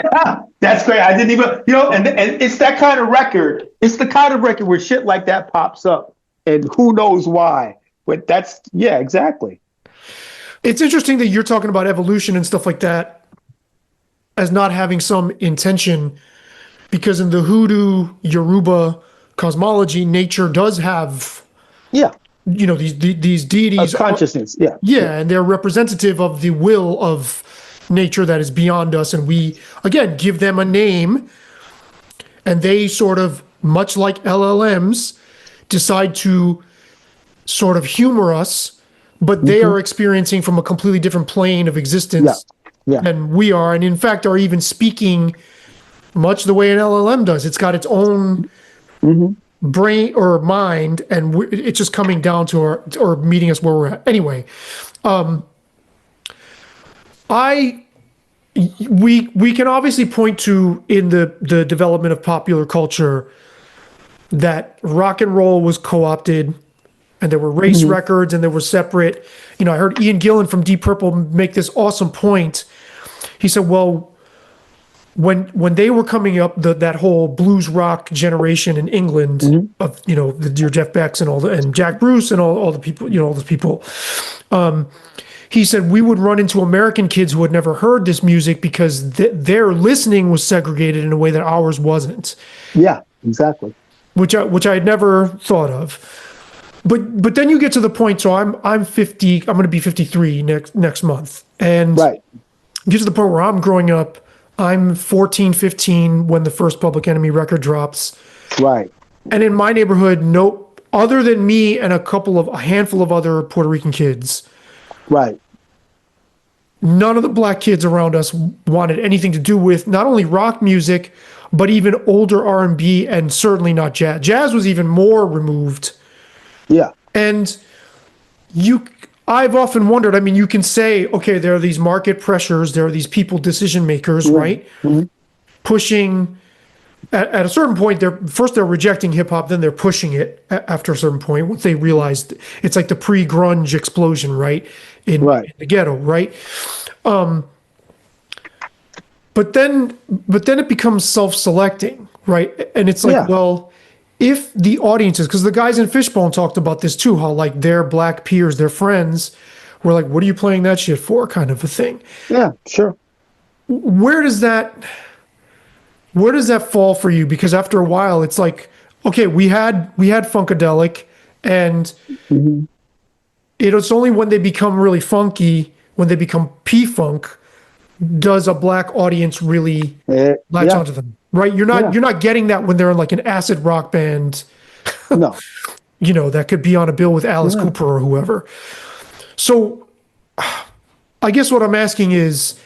That's great. I didn't even, and it's that kind of record. It's the kind of record where shit like that pops up, and who knows why. But yeah, exactly. It's interesting that you're talking about evolution and stuff like that as not having some intention. Because in the Hoodoo Yoruba cosmology, nature does have, these deities, consciousness, and they're representative of the will of nature that is beyond us, and we again give them a name, and they sort of, much like LLMs, decide to sort of humor us, but they are experiencing from a completely different plane of existence than we are, and in fact are even speaking much the way an LLM does. It's got its own brain or mind, and it's just coming down to or meeting us where we're at. Anyway, we can obviously point to, in the development of popular culture, that rock and roll was co-opted, and there were race records, and there were separate. I heard Ian Gillan from Deep Purple make this awesome point. He said, well, when they were coming up, that whole blues rock generation in England of your Jeff Becks and Jack Bruce and all the people, all those people. He said we would run into American kids who had never heard this music because their listening was segregated in a way that ours wasn't. Yeah, exactly. Which I had never thought of. But then you get to the point. So I'm 50. I'm going to be 53 next month, and get to the point where I'm growing up. I'm 14, 15 when the first Public Enemy record drops. Right. And in my neighborhood, other than me and a handful of other Puerto Rican kids. Right. None of the black kids around us wanted anything to do with not only rock music, but even older R&B and certainly not jazz. Jazz was even more removed. Yeah. And I've often wondered, I mean, you can say, okay, there are these market pressures, there are these people, decision makers, right? Mm-hmm. Pushing, at a certain point, they're rejecting hip hop, then they're pushing it after a certain point, once they realized it's like the pre-grunge explosion, right? In the ghetto, right? But then it becomes self-selecting, right? And it's like, well, if the audiences, because the guys in Fishbone talked about this too, how like their black peers, their friends were like, what are you playing that shit for, kind of a thing. Yeah, sure. Where does that fall for you? Because after a while, it's like, okay, we had Funkadelic, and it's only when they become really funky, when they become P-Funk, does a black audience really latch onto them. Right, you're not getting that when they're in like an acid rock band, no, that could be on a bill with Alice Cooper or whoever. So, I guess what I'm asking is,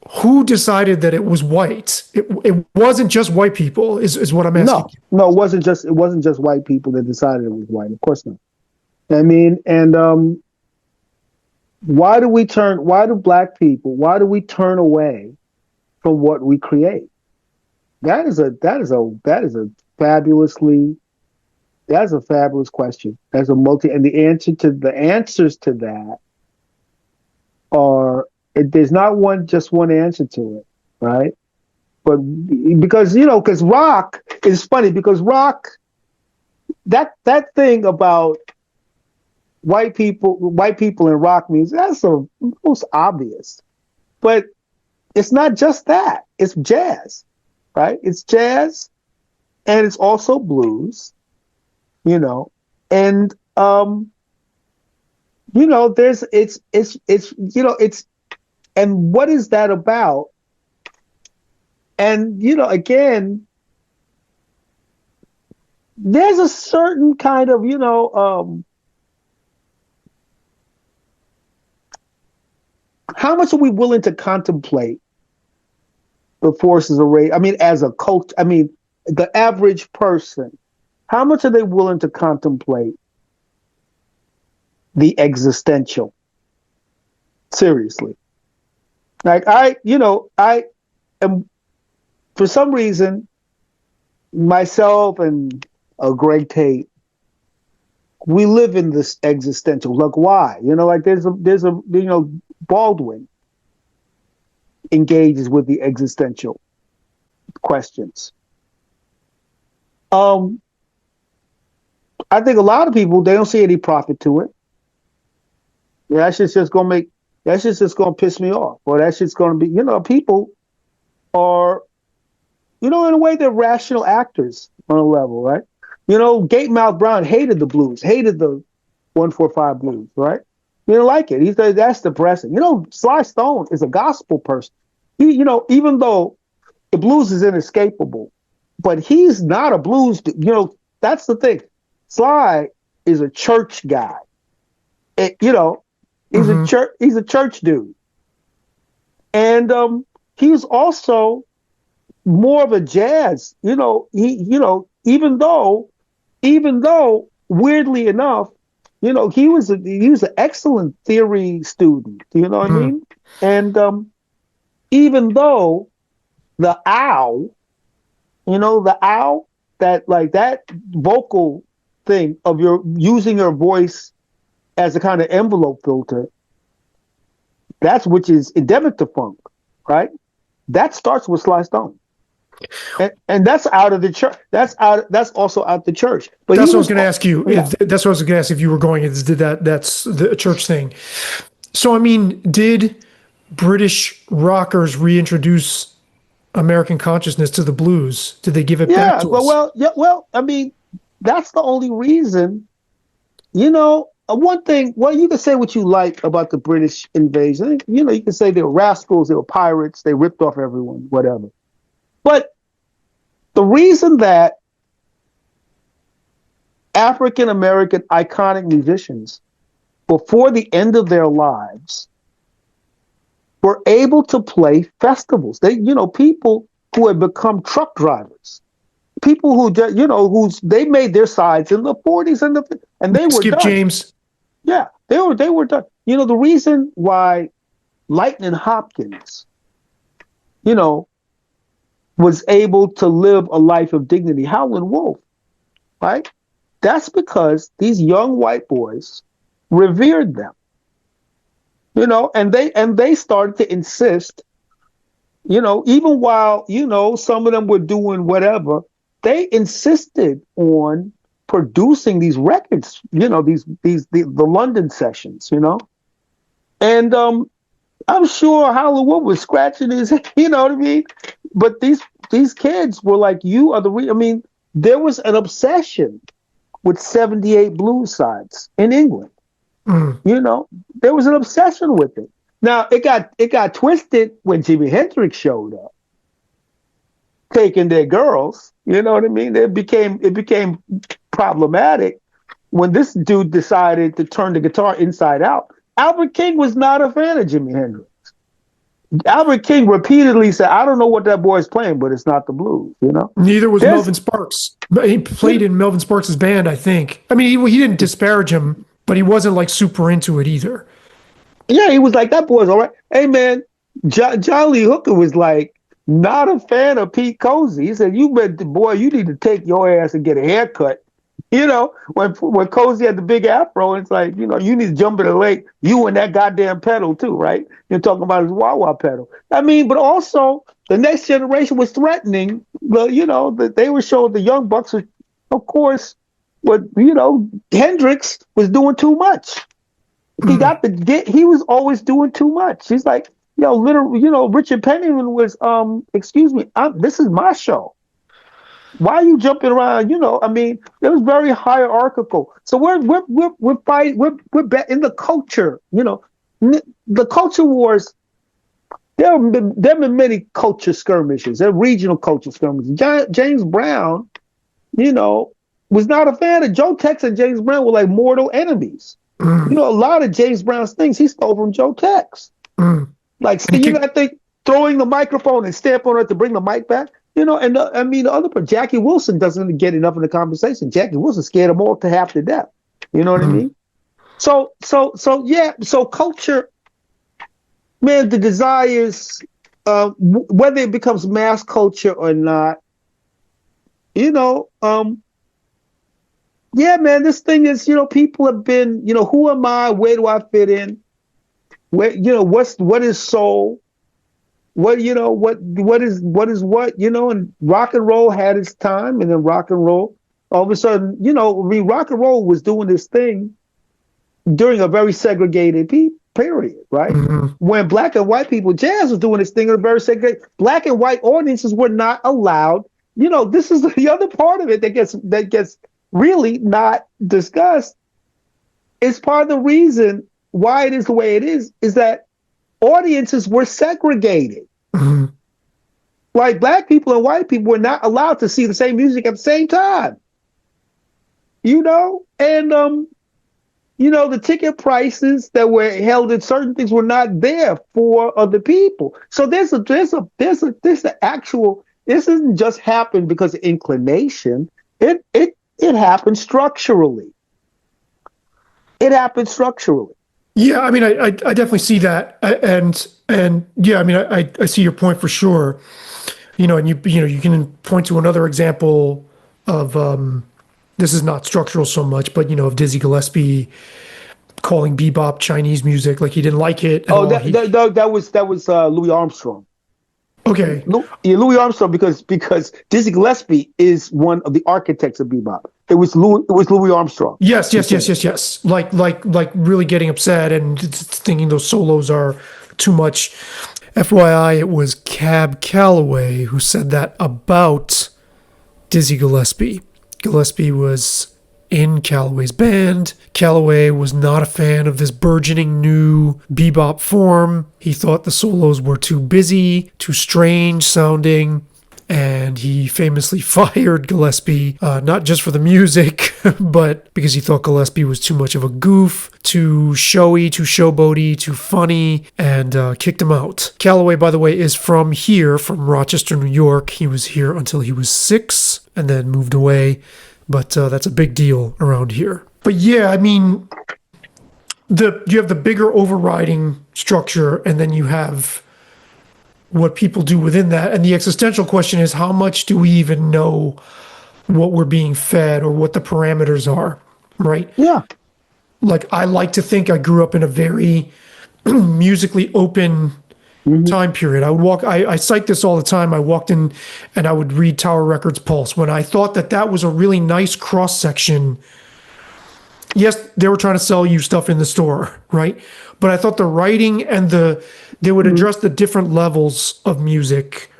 who decided that it was white? It wasn't just white people, is what I'm asking. No, it wasn't just white people that decided it was white. Of course not. I mean, and why do we turn away from what we create? That is a fabulous question. And the answers to that there's not just one answer to it, right? But because rock is funny, because rock, that thing about white people in rock music, that's the most obvious. But it's not just that. It's jazz. Right? It's jazz, and it's also blues, and and what is that about? And again, there's a certain kind of how much are we willing to contemplate the forces of race? I mean, as a culture, I mean, the average person, how much are they willing to contemplate the existential? Seriously. Like I am, for some reason, myself and Greg Tate, we live in this existential. Like, why? Like there's a Baldwin engages with the existential questions. I think a lot of people, they don't see any profit to it. That shit's just gonna piss me off. Or that shit's gonna be, people are, in a way, they're rational actors on a level, right? Gatemouth Brown hated the blues, hated the 145 blues, right? He didn't like it. He said that's depressing. Sly Stone is a gospel person. He, even though the blues is inescapable, but he's not a blues. That's the thing. Sly is a church guy. He's a church dude, and he's also more of a jazz. Even though weirdly enough, he was an excellent theory student. You know what I mean? And even though the owl, that like that vocal thing of your using your voice as a kind of envelope filter, which is endemic to funk, right? That starts with Sly Stone. And that's out of the church. That's also out the church. But that's what I was going to ask you. Yeah. That's what I was going to ask if you were going. That's the church thing. So I mean, did British rockers reintroduce American consciousness to the blues? Did they give it back to us? Well, I mean, that's the only reason. One thing. Well, you can say what you like about the British invasion. You can say they were rascals, they were pirates, they ripped off everyone, whatever. But the reason that African American iconic musicians, before the end of their lives, were able to play festivals. People who had become truck drivers, people who they made their sides in the 40s and they were Skip done. James. Yeah, they were done. The reason why Lightning Hopkins, was able to live a life of dignity, Howlin' Wolf, right? That's because these young white boys revered them, and they started to insist, even while, some of them were doing whatever, they insisted on producing these records, the London sessions, and I'm sure Howlin' Wolf was scratching his head, you know what I mean? But these kids were like, you are I mean, there was an obsession with 78 blues sides in England. There was an obsession with it. Now it got twisted when Jimi Hendrix showed up, taking their girls. You know what I mean? It became problematic when this dude decided to turn the guitar inside out. Albert King was not a fan of Jimi Hendrix. Albert King repeatedly said, "I don't know what that boy's playing, but it's not the blues." Neither was Melvin Sparks. He played in Melvin Sparks' band, I think. I mean, he didn't disparage him, but he wasn't like super into it either. Yeah, he was like, "That boy's all right." Hey man, John Lee Hooker was like not a fan of Pete Cozy. He said, you need to take your ass and get a haircut. When Cozy had the big afro, it's like, you need to jump in the lake. You and that goddamn pedal too, right? You're talking about his wah-wah pedal. I mean, but also the next generation was threatening. That they were showing the young bucks, of course, what Hendrix was doing too much. He was always doing too much. He's like, Richard Pennington was, excuse me, this is my show. Why are you jumping around? I mean, it was very hierarchical. So we're fighting. We're in the culture. The culture wars. There have been many culture skirmishes. There are regional culture skirmishes. James Brown, was not a fan of Joe Tex, and James Brown were like mortal enemies. A lot of James Brown's things he stole from Joe Tex. Like, I think throwing the microphone and stamping on it to bring the mic back. And the other part, Jackie Wilson doesn't get enough in the conversation. Jackie Wilson scared them all to half to death. You know what I mean? So culture, man, the desires, whether it becomes mass culture or not, yeah, man, this thing is, people have been, who am I? Where do I fit in? Where, what is soul? What is what, and rock and roll had its time, and then rock and roll, all of a sudden, rock and roll was doing this thing during a very segregated period, right? Mm-hmm. When black and white people, jazz was doing this thing in a very segregated, black and white audiences were not allowed, this is the other part of it that gets really not discussed. It's part of the reason why it is the way it is that audiences were segregated. Mm-hmm. Like black people and white people were not allowed to see the same music at the same time. And the ticket prices that were held at certain things were not there for other people. So this isn't just happened because of inclination. It happened structurally. Yeah, I mean, I definitely see that, and yeah, I mean, I see your point for sure. And you can point to another example of this is not structural so much, but of Dizzy Gillespie calling bebop Chinese music, like he didn't like it. That was Louis Armstrong. Okay. Louis Armstrong, because Dizzy Gillespie is one of the architects of bebop. It was Louis Armstrong. Yes. Like really getting upset and thinking those solos are too much. FYI, it was Cab Calloway who said that about Dizzy Gillespie. Gillespie was in Calloway's band. Calloway was not a fan of this burgeoning new bebop form. He thought the solos were too busy, too strange sounding, and he famously fired Gillespie, not just for the music, but because he thought Gillespie was too much of a goof, too showy, too showboaty, too funny, and kicked him out. Calloway, by the way, is from here, from Rochester, New York. He was here until he was 6 and then moved away. But that's a big deal around here. But yeah, I mean, you have the bigger overriding structure, and then you have what people do within that. And the existential question is, how much do we even know what we're being fed or what the parameters are, right? Yeah. Like, I like to think I grew up in a very musically open time period. I cite this all the time. I walked in and I would read Tower Records Pulse when I thought that was a really nice cross section. Yes, they were trying to sell you stuff in the store, right? But I thought the writing and they would address the different levels of music.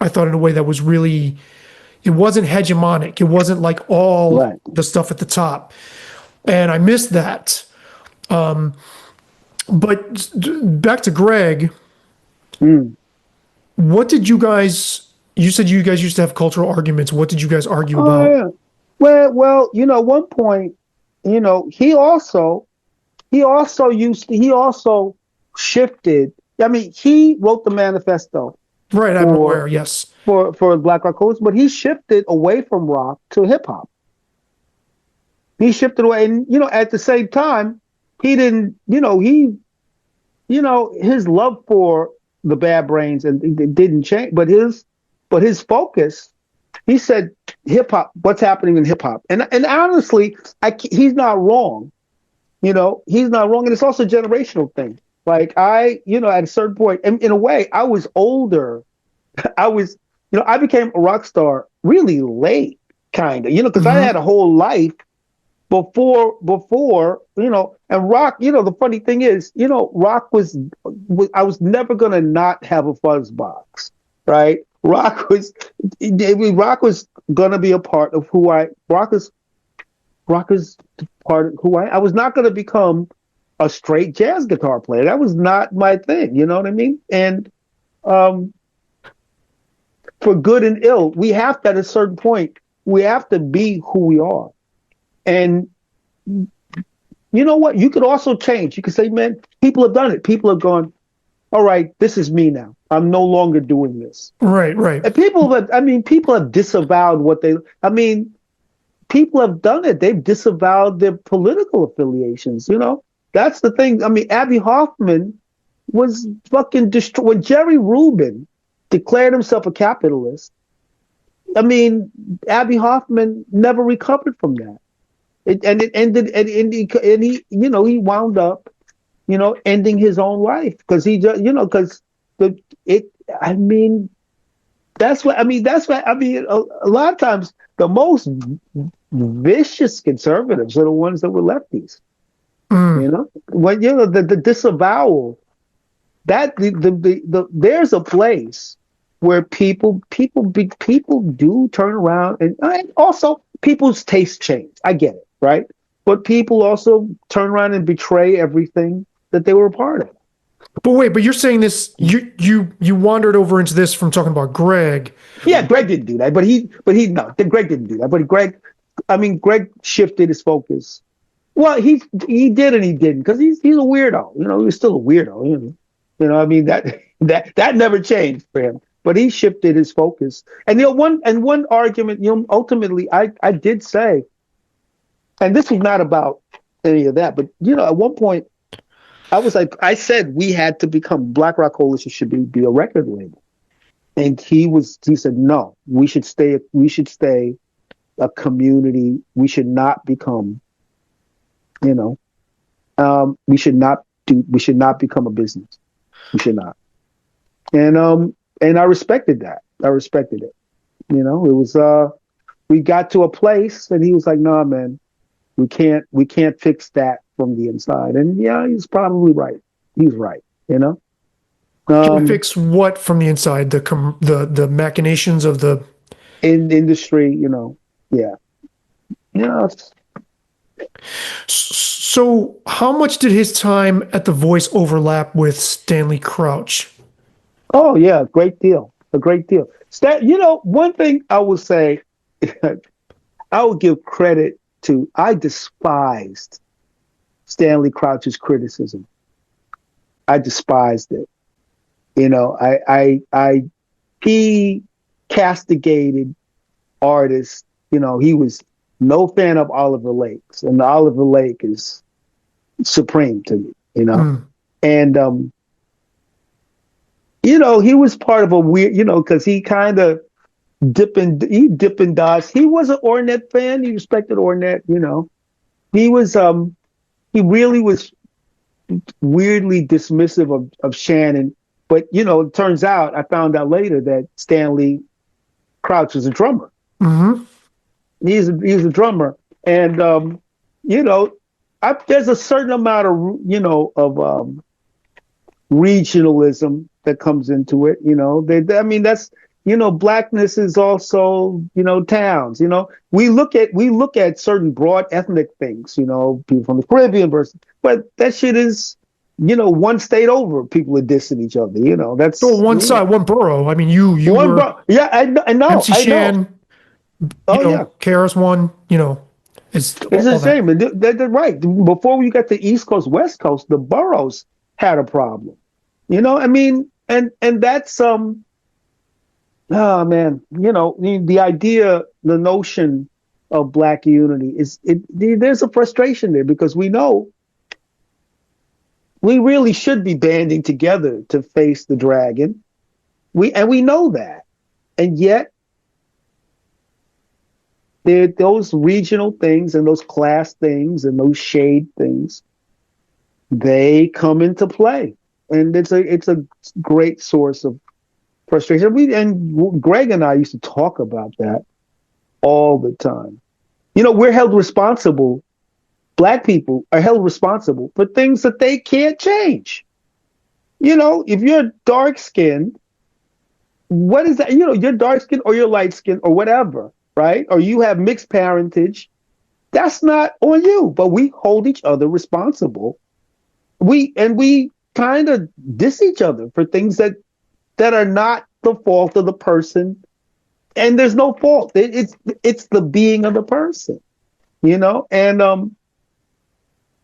I thought in a way that was really, it wasn't hegemonic. It wasn't like all the stuff at the top. And I missed that. But back to Greg, what did you said you guys used to have cultural arguments. What did you guys argue about? Yeah. Well, at one point, he also shifted. I mean, he wrote the manifesto. Right, I'm aware, yes. For Black Rock Coalition, but he shifted away from rock to hip hop. He shifted away, and at the same time, he didn't, his love for the Bad Brains and it didn't change, but his focus, he said hip hop, what's happening in hip hop, and honestly, he's not wrong, he's not wrong, and it's also a generational thing. Like at a certain point, and in a way, I was older, I became a rock star really late, kind of, because I had a whole life before, and rock, the funny thing is, rock was I was never going to not have a fuzz box, right? Rock was going to be a part of who rock is part of who I was not going to become a straight jazz guitar player. That was not my thing. You know what I mean? And, for good and ill, we have to, at a certain point, we have to be who we are. And you know what? You could also change. You could say, man, people have done it. People have gone, all right, this is me now. I'm no longer doing this. Right. And people have disavowed people have done it. They've disavowed their political affiliations. That's the thing. I mean, Abbie Hoffman was fucking destroyed. When Jerry Rubin declared himself a capitalist, I mean, Abbie Hoffman never recovered from that. It ended, and he wound up, ending his own life because he just, that's what a lot of times the most vicious conservatives are the ones that were lefties. When the disavowal, that there's a place where people do turn around, and also people's tastes change. I get it, right? But people also turn around and betray everything that they were a part of. But wait, you're saying this, you wandered over into this from talking about Greg. Yeah, Greg didn't do that, Greg didn't do that. But Greg shifted his focus. Well, he did and he didn't, because he's a weirdo. He was still a weirdo. That never changed for him. But he shifted his focus. And one argument, ultimately, I did say, and this was not about any of that, but at one point, I said we had to become, Black Rock Coalition should be a record label. And he said, no, we should stay a community. We should not become, we should not become a business. We should not. And and I respected that. I respected it. You know, it was we got to a place and he was like, "Nah, man, we can't fix that from the inside." And yeah, he's probably right. He's right. You know, Can fix what from the inside? The machinations of the industry. You know, yeah, yeah. So, how much did his time at The Voice overlap with Stanley Crouch? Oh yeah, great deal. A great deal. You know, one thing I will say, I would give credit to. I despised Stanley Crouch's criticism. I despised it. You know, he castigated artists. You know, he was no fan of Oliver Lake's, and Oliver Lake is supreme to me. You know, and you know, he was part of a weird, you know, because he kind of dipped and dodged. He was an Ornette fan. He respected Ornette. You know, he really was weirdly dismissive of Shannon. But you know, it turns out I found out later that Stanley Crouch is a drummer. Mm-hmm. He's a drummer, and you know, there's a certain amount of regionalism that comes into it. You know, I mean, that's, you know, blackness is also, you know, towns. You know, we look at certain broad ethnic things. You know, people from the Caribbean versus, but that shit is, you know, one state over, people are dissing each other. You know, that's one side, one borough. I mean, you were I know. MC Shan, yeah, KRS One. You know, it's the same. They're right. Before we got the East Coast, West Coast, the boroughs had a problem. You know, I mean, and that's oh man, you know, the idea, the notion of Black unity there's a frustration there because we know we really should be banding together to face the dragon. We know that, and yet those regional things and those class things and those shade things, they come into play. And it's a great source of frustration. And Greg and I used to talk about that all the time. You know, we're held responsible. Black people are held responsible for things that they can't change. You know, if you're dark skinned, what is that? You know, you're dark skinned or you're light skinned or whatever, right? Or you have mixed parentage. That's not on you, but we hold each other responsible. We kind of diss each other for things that are not the fault of the person, and there's no fault. It's the being of the person, you know. And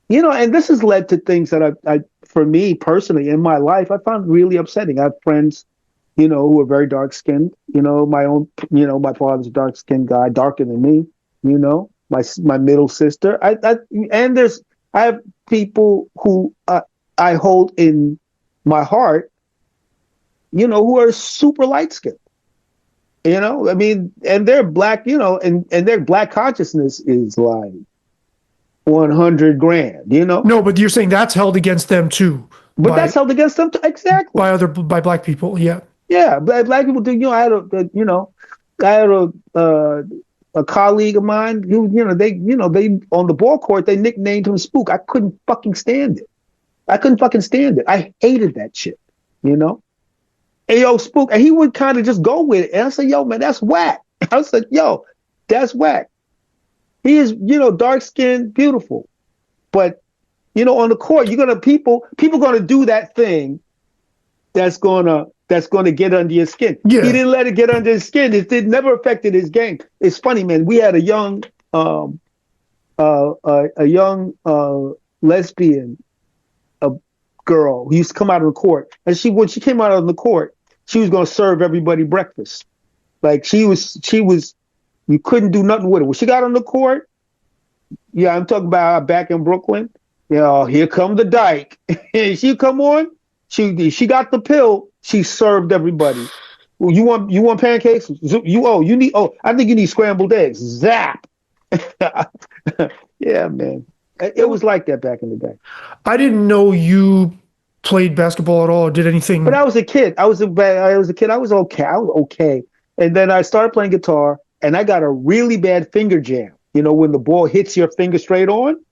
you know, and this has led to things that I for me personally in my life I found really upsetting. I have friends, you know, who are very dark skinned. You know, my father's a dark skinned guy, darker than me. You know, my middle sister. I have people who I hold in my heart, you know, who are super light skinned. You know, I mean, and they're Black, you know, and their Black consciousness is like 100 grand, you know? No, but you're saying that's held against them too. But that's held against them too, exactly. By Black people, yeah. Yeah, Black people do. You know, I had a colleague of mine who, they on the ball court, they nicknamed him Spook. I couldn't fucking stand it. I hated that shit, you know? Hey, yo, Spook. And he would kind of just go with it. And I said, yo, man, that's whack. I said, yo, that's whack. He is, you know, dark skinned, beautiful. But, you know, on the court, people gonna do that thing that's gonna get under your skin. Yeah. He didn't let it get under his skin. It never affected his game. It's funny, man. We had a young lesbian girl who used to come out of the court, and when she came out of the court, she was gonna serve everybody breakfast. Like she was. You couldn't do nothing with her. When she got on the court, yeah, I'm talking about back in Brooklyn. You know, here come the dyke. She come on. She got the pill. She served everybody. Well, you want pancakes? I think you need scrambled eggs. Zap. Yeah, man. It was like that back in the day. I didn't know you played basketball at all or did anything? But I was a kid. I was a kid. I was okay. And then I started playing guitar, and I got a really bad finger jam. You know, when the ball hits your finger straight on,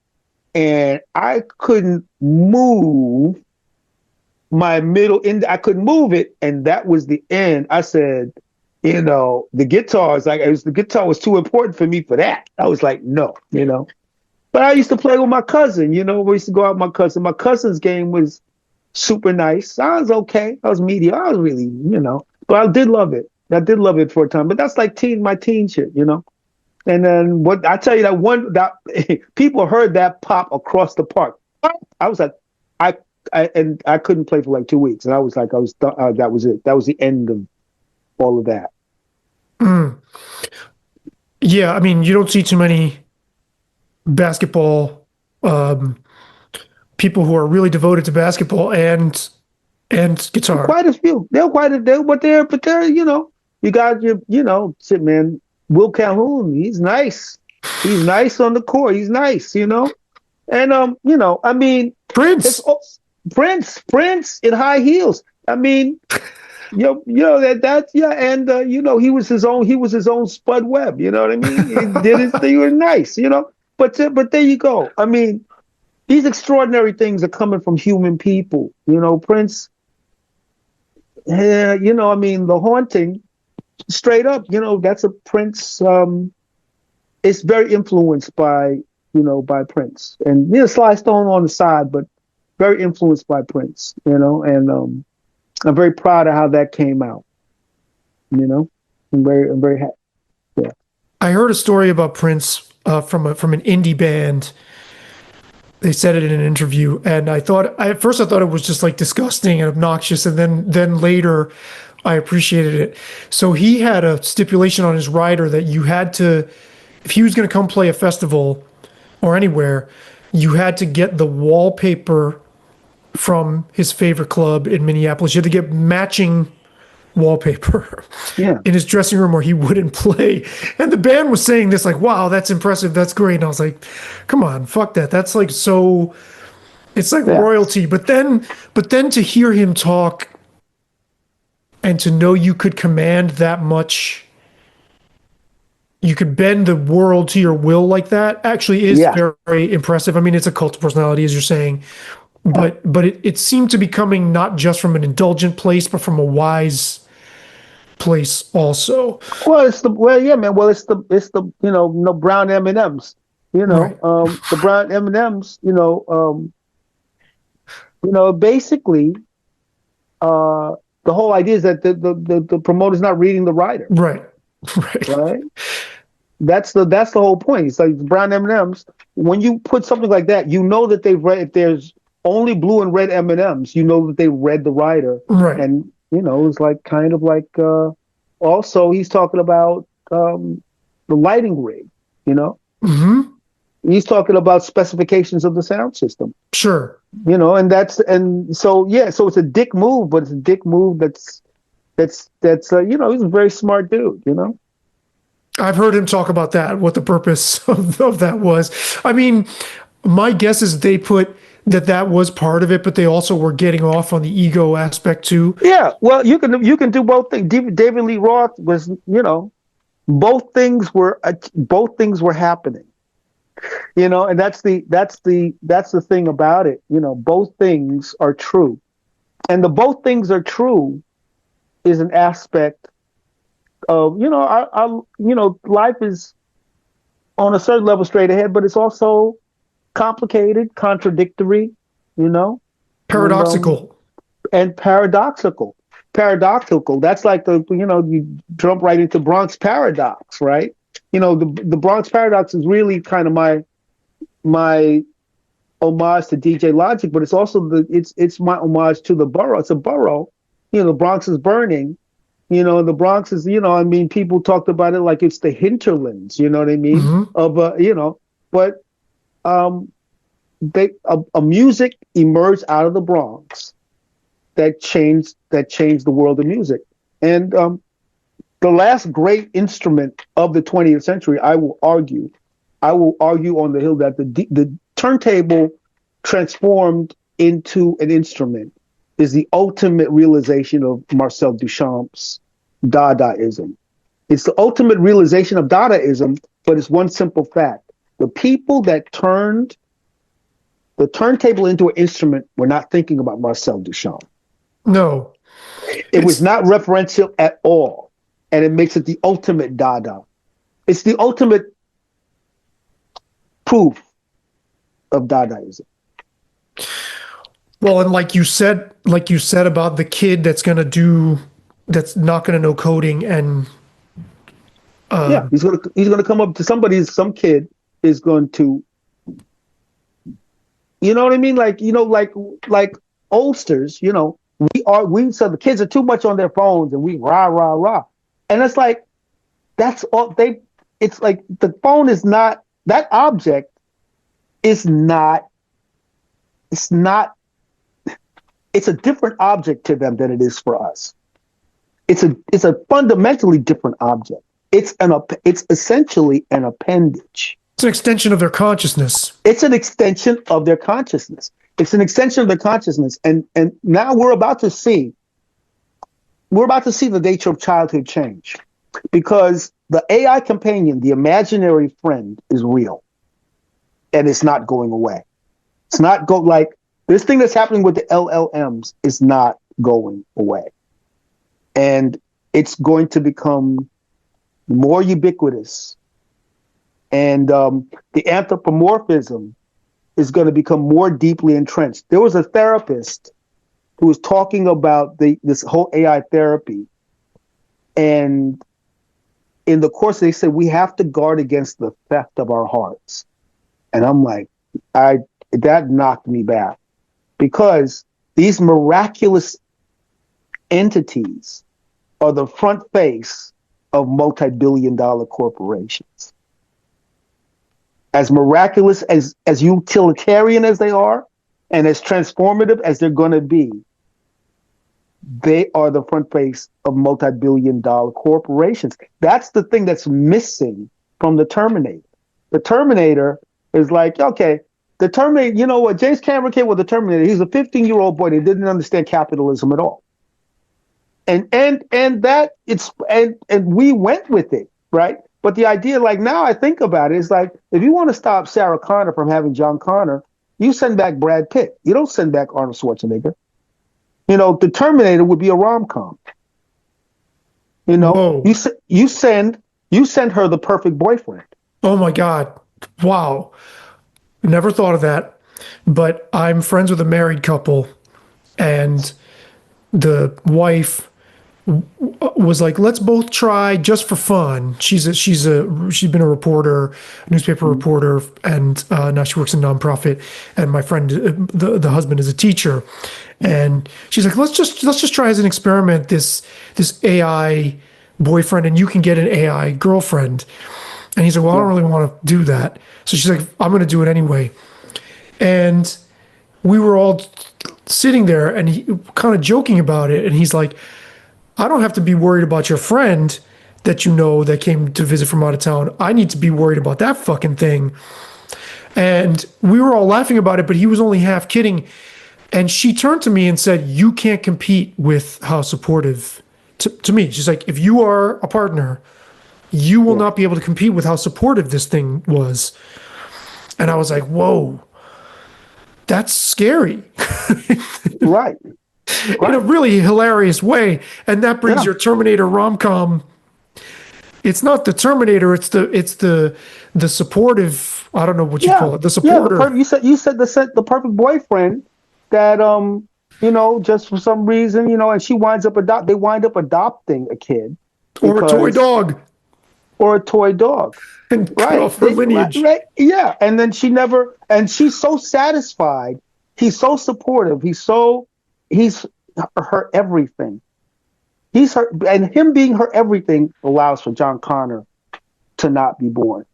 and I couldn't move my middle end. I couldn't move it, and that was the end. I said, you know, the guitar was too important for me for that. I was like, no, you know. But I used to play with my cousin. You know, we used to go out with my cousin. My cousin's game was super nice. I was okay. I was medium. I was really, you know, but I did love it. I did love it for a time. But that's like my teen shit, you know. And then what I tell you that people heard that pop across the park. I was like, I couldn't play for like 2 weeks, and I was like, that was it. That was the end of all of that. Yeah, I mean, you don't see too many basketball people who are really devoted to basketball and guitar. Quite a few. But they're you know, you got your, you know, shit, man. Will Calhoun, he's nice. He's nice on the court. He's nice, you know. And you know, I mean, Prince in high heels. I mean, you know that's yeah, and you know, he was his own Spud Webb. You know what I mean? He did his thing. He was nice, you know. But there you go. I mean, these extraordinary things are coming from human people. You know, Prince. Yeah, you know, I mean, The Haunting. Straight up, you know, that's a Prince. It's very influenced by Prince, and you know, Sly Stone on the side, but very influenced by Prince, you know. And I'm very proud of how that came out. You know, I'm very happy. Yeah. I heard a story about Prince from an indie band. They said it in an interview, and at first I thought it was just like disgusting and obnoxious, and then later I appreciated it. So he had a stipulation on his rider that you had to, if he was going to come play a festival or anywhere, you had to get the wallpaper from his favorite club in Minneapolis. You had to get matching wallpaper in his dressing room or he wouldn't play. And the band was saying this like, wow, that's impressive. That's great. And I was like, come on, fuck that. That's like so, it's like royalty. But then to hear him talk and to know you could command that much, you could bend the world to your will like that actually is very impressive. I mean, it's a cult of personality, as you're saying, but it seemed to be coming not just from an indulgent place, but from a wise place also. Well, it's the you know, no brown M&Ms, you know, right. The brown M&Ms, you know, basically, the whole idea is that the promoter's not reading the rider. Right. That's the whole point. It's like brown M&Ms. When you put something like that, you know that they've read. If there's only blue and red M&Ms, you know that they read the rider. Right. And you know, it's like kind of like. Also, he's talking about the lighting rig. You know. Mm-hmm. He's talking about specifications of the sound system. Sure. You know, so it's a dick move, but it's a dick move that's you know, he's a very smart dude, you know. I've heard him talk about that, what the purpose of that was. I mean, my guess is they put that was part of it, but they also were getting off on the ego aspect too. Yeah, well, you can do both things. David Lee Roth was, you know, both things were happening. You know, and that's the thing about it. You know, both things are true, and the both things are true is an aspect of, you know, our you know, life is on a certain level straight ahead, but it's also complicated, contradictory, you know, paradoxical, and paradoxical. That's like you know, you jump right into Bronx paradox, right? You know, the Bronx paradox is really kind of my homage to DJ Logic, but it's also it's my homage to the borough. It's a borough. You know, the Bronx is burning. You know, the Bronx is, you know, I mean, people talked about it like it's the hinterlands. You know what I mean? Mm-hmm. Of you know, but a music emerged out of the Bronx that changed the world of music, and the last great instrument of the 20th century, I will argue on the hill that the turntable transformed into an instrument. is the ultimate realization of Marcel Duchamp's Dadaism. It's the ultimate realization of Dadaism, but it's one simple fact. The people that turned the turntable into an instrument were not thinking about Marcel Duchamp. No. It was not referential at all. And it makes it the ultimate Dada. It's the ultimate proof of Dadaism. Well, and like you said about the kid that's not gonna know coding, and he's gonna come up to some kid is going to, you know what I mean? Like oldsters, so the kids are too much on their phones and we rah, rah, rah. And it's like, that's all it's like the phone is not, that object is not, it's a different object to them than it is for us. It's a fundamentally different object. It's essentially an appendage. It's an extension of their consciousness. It's an extension of their consciousness. And now we're about to see the nature of childhood change, because the AI companion, the imaginary friend, is real, and it's not going away. It's not like this thing that's happening with the LLMs is not going away, and it's going to become more ubiquitous. And the anthropomorphism is going to become more deeply entrenched. There was a therapist who was talking about this whole AI therapy. And in the course, they said, we have to guard against the theft of our hearts. And I'm like, that knocked me back, because these miraculous entities are the front face of multi-billion-dollar corporations. As miraculous, as utilitarian as they are, and as transformative as they're going to be, they are the front face of multi-billion-dollar corporations. That's the thing that's missing from the Terminator. The Terminator is like, okay, the Terminator, you know what, James Cameron came with the Terminator. He's a 15-year-old boy that didn't understand capitalism at all. And we went with it, right? But the idea, like, now I think about it, is like, if you want to stop Sarah Connor from having John Connor, you send back Brad Pitt. You don't send back Arnold Schwarzenegger. The Terminator would be a rom-com. You send her the perfect boyfriend. Oh my God. Wow. Never thought of that. But I'm friends with a married couple, and the wife was like, let's both try just for fun. She's been a reporter, newspaper reporter, and now she works in nonprofit. And my friend, the husband, is a teacher, and she's like, let's just try as an experiment this AI boyfriend, and you can get an AI girlfriend. And he's like, well, I don't really want to do that. So she's like, I'm going to do it anyway. And we were all sitting there, and he kind of joking about it, and he's like, I don't have to be worried about your friend that that came to visit from out of town. I need to be worried about that fucking thing. And we were all laughing about it, but he was only half kidding. And she turned to me and said, you can't compete with how supportive to me. She's like, if you are a partner, you will not be able to compete with how supportive this thing was. And I was like, whoa, that's scary. Right. In a really hilarious way. And that brings your Terminator rom-com. It's not the Terminator, it's the supportive, I don't know what you call it, the supporter. Yeah, you said the perfect boyfriend that just for some reason, and she winds up adopting a kid. Or a toy dog. And cut off her lineage. Right, yeah. And then she's so satisfied. He's so supportive. He's her everything. And him being her everything allows for John Connor to not be born.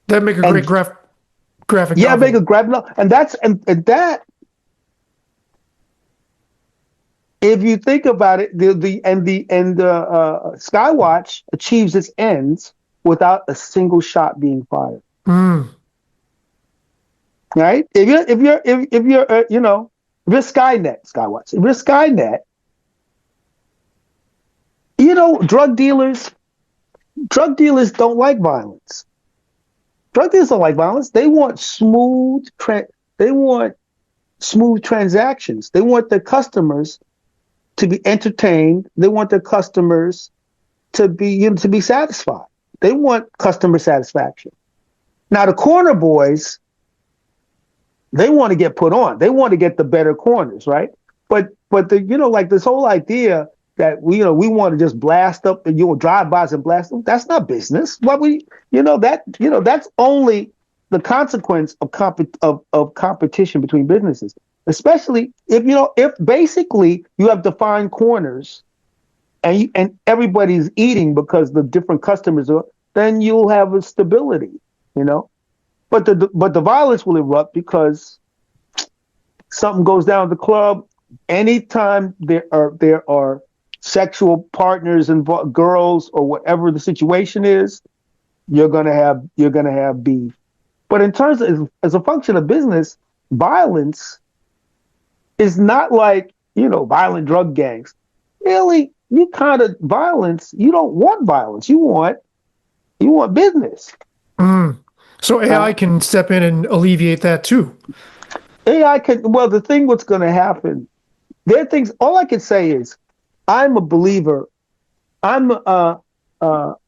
That'd make a great graphic Yeah, novel. make a graphic novel. And that, if you think about it, Skywatch achieves its ends without a single shot being fired. right? If you're if you're Skynet, Skywatch, if you're Skynet, drug dealers don't like violence. Drug dealers don't like violence. They want smooth transactions. They want their customers to be entertained. They want their customers to be satisfied. They want customer satisfaction. Now the corner boys, they want to get put on. They want to get the better corners, right? But like this whole idea that we want to just blast up and drive-bys and blast them, that's not business. That's only the consequence of competition between businesses. Especially if basically you have defined corners and everybody's eating because the different customers are, then you'll have a stability, But the violence will erupt because something goes down at the club. Anytime there are sexual partners involved, girls or whatever the situation is, you're gonna have beef. But in terms of as a function of business, violence is not like violent drug gangs. Really, you kind of violence. You don't want violence. You want business. So AI can step in and alleviate that too. AI can. Well, what's going to happen? There are things. All I can say is, I'm a believer. I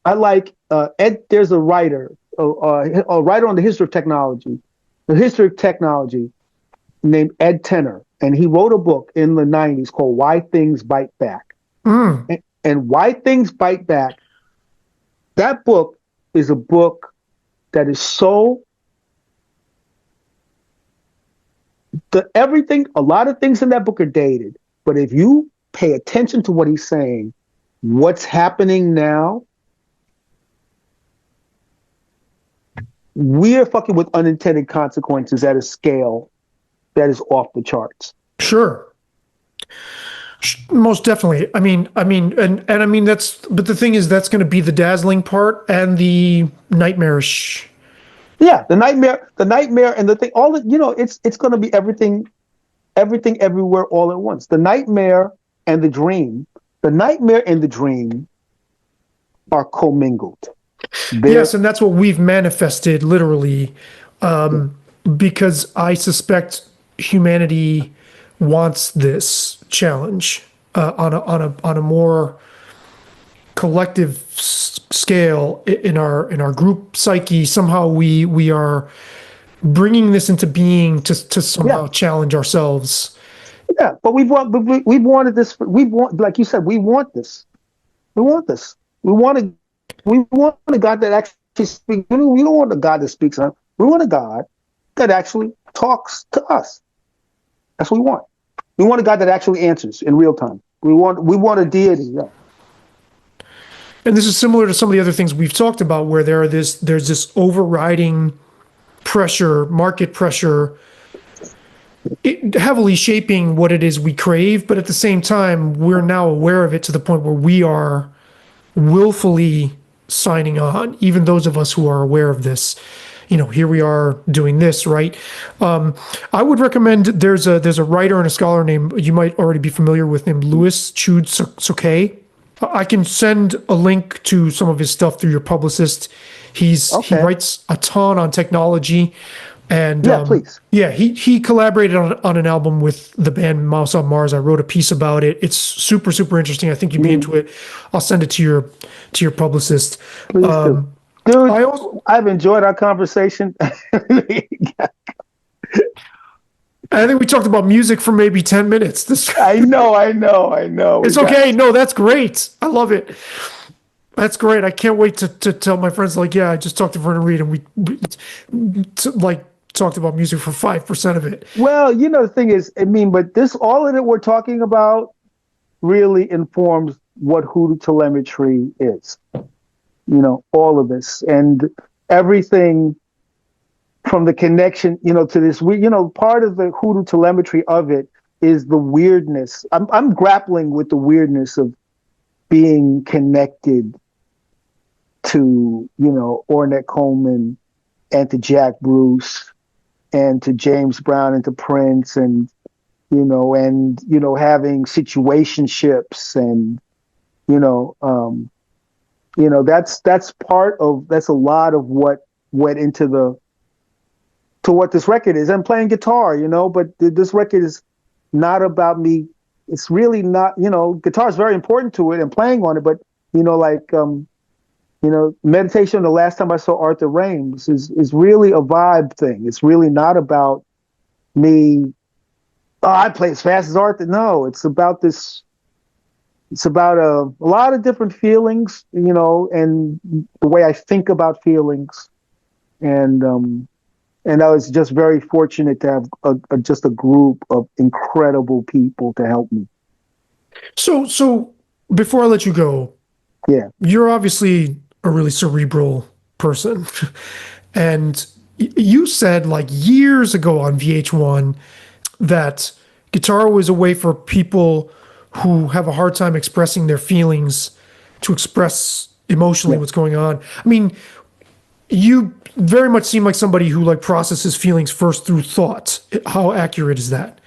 like Ed. There's a writer on the history of technology, named Ed Tenner, and he wrote a book in the 90s called Why Things Bite Back. And Why Things Bite Back. That book is a book that is a lot of things in that book are dated, but if you pay attention to what he's saying, what's happening now, we're fucking with unintended consequences at a scale that is off the charts. Sure. Most definitely. I mean, but the thing is, that's going to be the dazzling part and the nightmarish. Yeah, the nightmare, and the thing. It's going to be everything, everywhere, all at once. The nightmare and the dream. The nightmare and the dream are commingled. Yes, and that's what we've manifested literally, because I suspect humanity wants this challenge on a more collective scale in our group psyche. Somehow we are bringing this into being to somehow challenge ourselves. Yeah, but we've wanted this. Like you said, we want this. We want this. We want a God that actually speaks. We don't want a God that speaks. We want a God that actually talks to us. That's what we want. We want a God that actually answers in real time. We want a deity. Yeah. And this is similar to some of the other things we've talked about, where there's this overriding pressure, market pressure, heavily shaping what it is we crave. But at the same time, we're now aware of it to the point where we are willfully signing on. Even those of us who are aware of this, here we are doing this, right? I would recommend there's a writer and a scholar named, you might already be familiar with, named Louis Chud-Sokay. I can send a link to some of his stuff through your publicist. He writes a ton on technology, and please. Yeah, he collaborated on an album with the band Mouse on Mars. I wrote a piece about it. It's super, super interesting. I think you'd be into it. I'll send it to your publicist. Please do. Dude, I've enjoyed our conversation. I think we talked about music for maybe 10 minutes. I know. It's okay. No, that's great. I love it. That's great. I can't wait to tell my friends, I just talked to Vernon Reid and we talked about music for 5% of it. Well, the thing is, but all of it we're talking about really informs what Hoodoo Telemetry is. All of this and everything from the connection, to this, part of the Hoodoo Telemetry of it is the weirdness. I'm grappling with the weirdness of being connected to, Ornette Coleman and to Jack Bruce and to James Brown and to Prince and having situationships and that's a lot of what went into what this record is. I'm playing guitar, but this record is not about me. It's really not, guitar is very important to it and playing on it, but meditation. The last time I saw Arthur Rames is really a vibe thing. It's really not about me. Oh, I play as fast as Arthur. No, it's about this. It's about a lot of different feelings, and the way I think about feelings, and I was just very fortunate to have just a group of incredible people to help me. So before I let you go, yeah, you're obviously a really cerebral person, and you said like years ago on VH1 that guitar was a way for people who have a hard time expressing their feelings to express emotionally what's going on. I mean, you very much seem like somebody who like processes feelings first through thought. How accurate is that?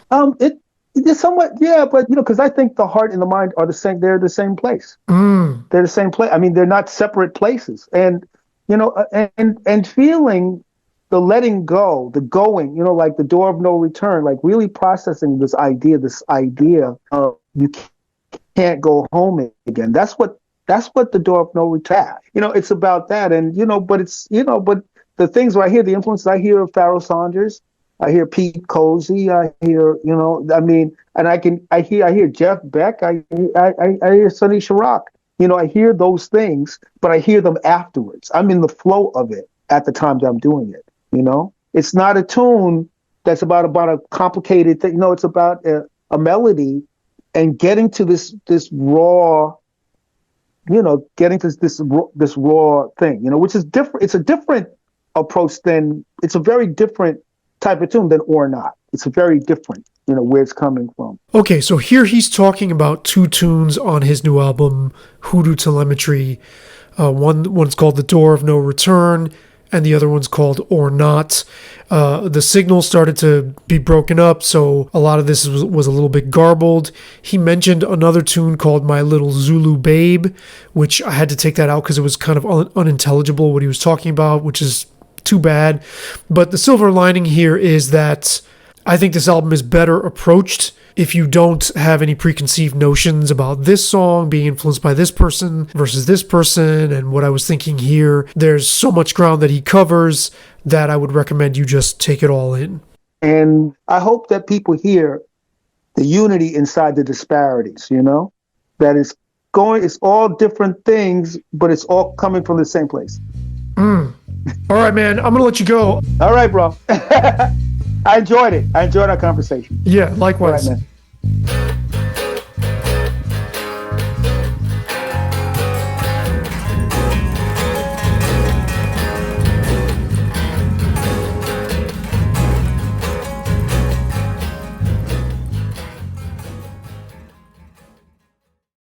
It's somewhat, yeah, but because I think the heart and the mind are the same. They're the same place. They're the same place. I mean, they're not separate places. And and feeling, the letting go, the going, like the door of no return, like really processing this idea of you can't go home again. That's what the door of no return. It's about that. And but it's but the things where I hear the influences, I hear Pharoah Sanders, I hear Pete Cozy, I hear and I hear Jeff Beck, I hear Sonny Chirac. I hear those things, but I hear them afterwards. I'm in the flow of it at the time that I'm doing it. It's not a tune that's about a complicated thing. It's about a melody and getting to this raw, getting to this raw thing, which is different. It's a different approach it's a very different type of tune than Or Not. It's a very different, where it's coming from. Okay, so here he's talking about two tunes on his new album, Hoodoo Telemetry. One's called The Door of No Return, and the other one's called Or Not. The signal started to be broken up, so a lot of this was a little bit garbled. He mentioned another tune called My Little Zulu Babe, which I had to take that out because it was kind of unintelligible what he was talking about, which is too bad. But the silver lining here is that I think this album is better approached if you don't have any preconceived notions about this song being influenced by this person versus this person and what I was thinking here. There's so much ground that he covers that I would recommend you just take it all in. And I hope that people hear the unity inside the disparities, that it's all different things, but it's all coming from the same place. All right, man, I'm going to let you go. All right, bro. I enjoyed it. I enjoyed our conversation. Yeah, likewise. All right, man.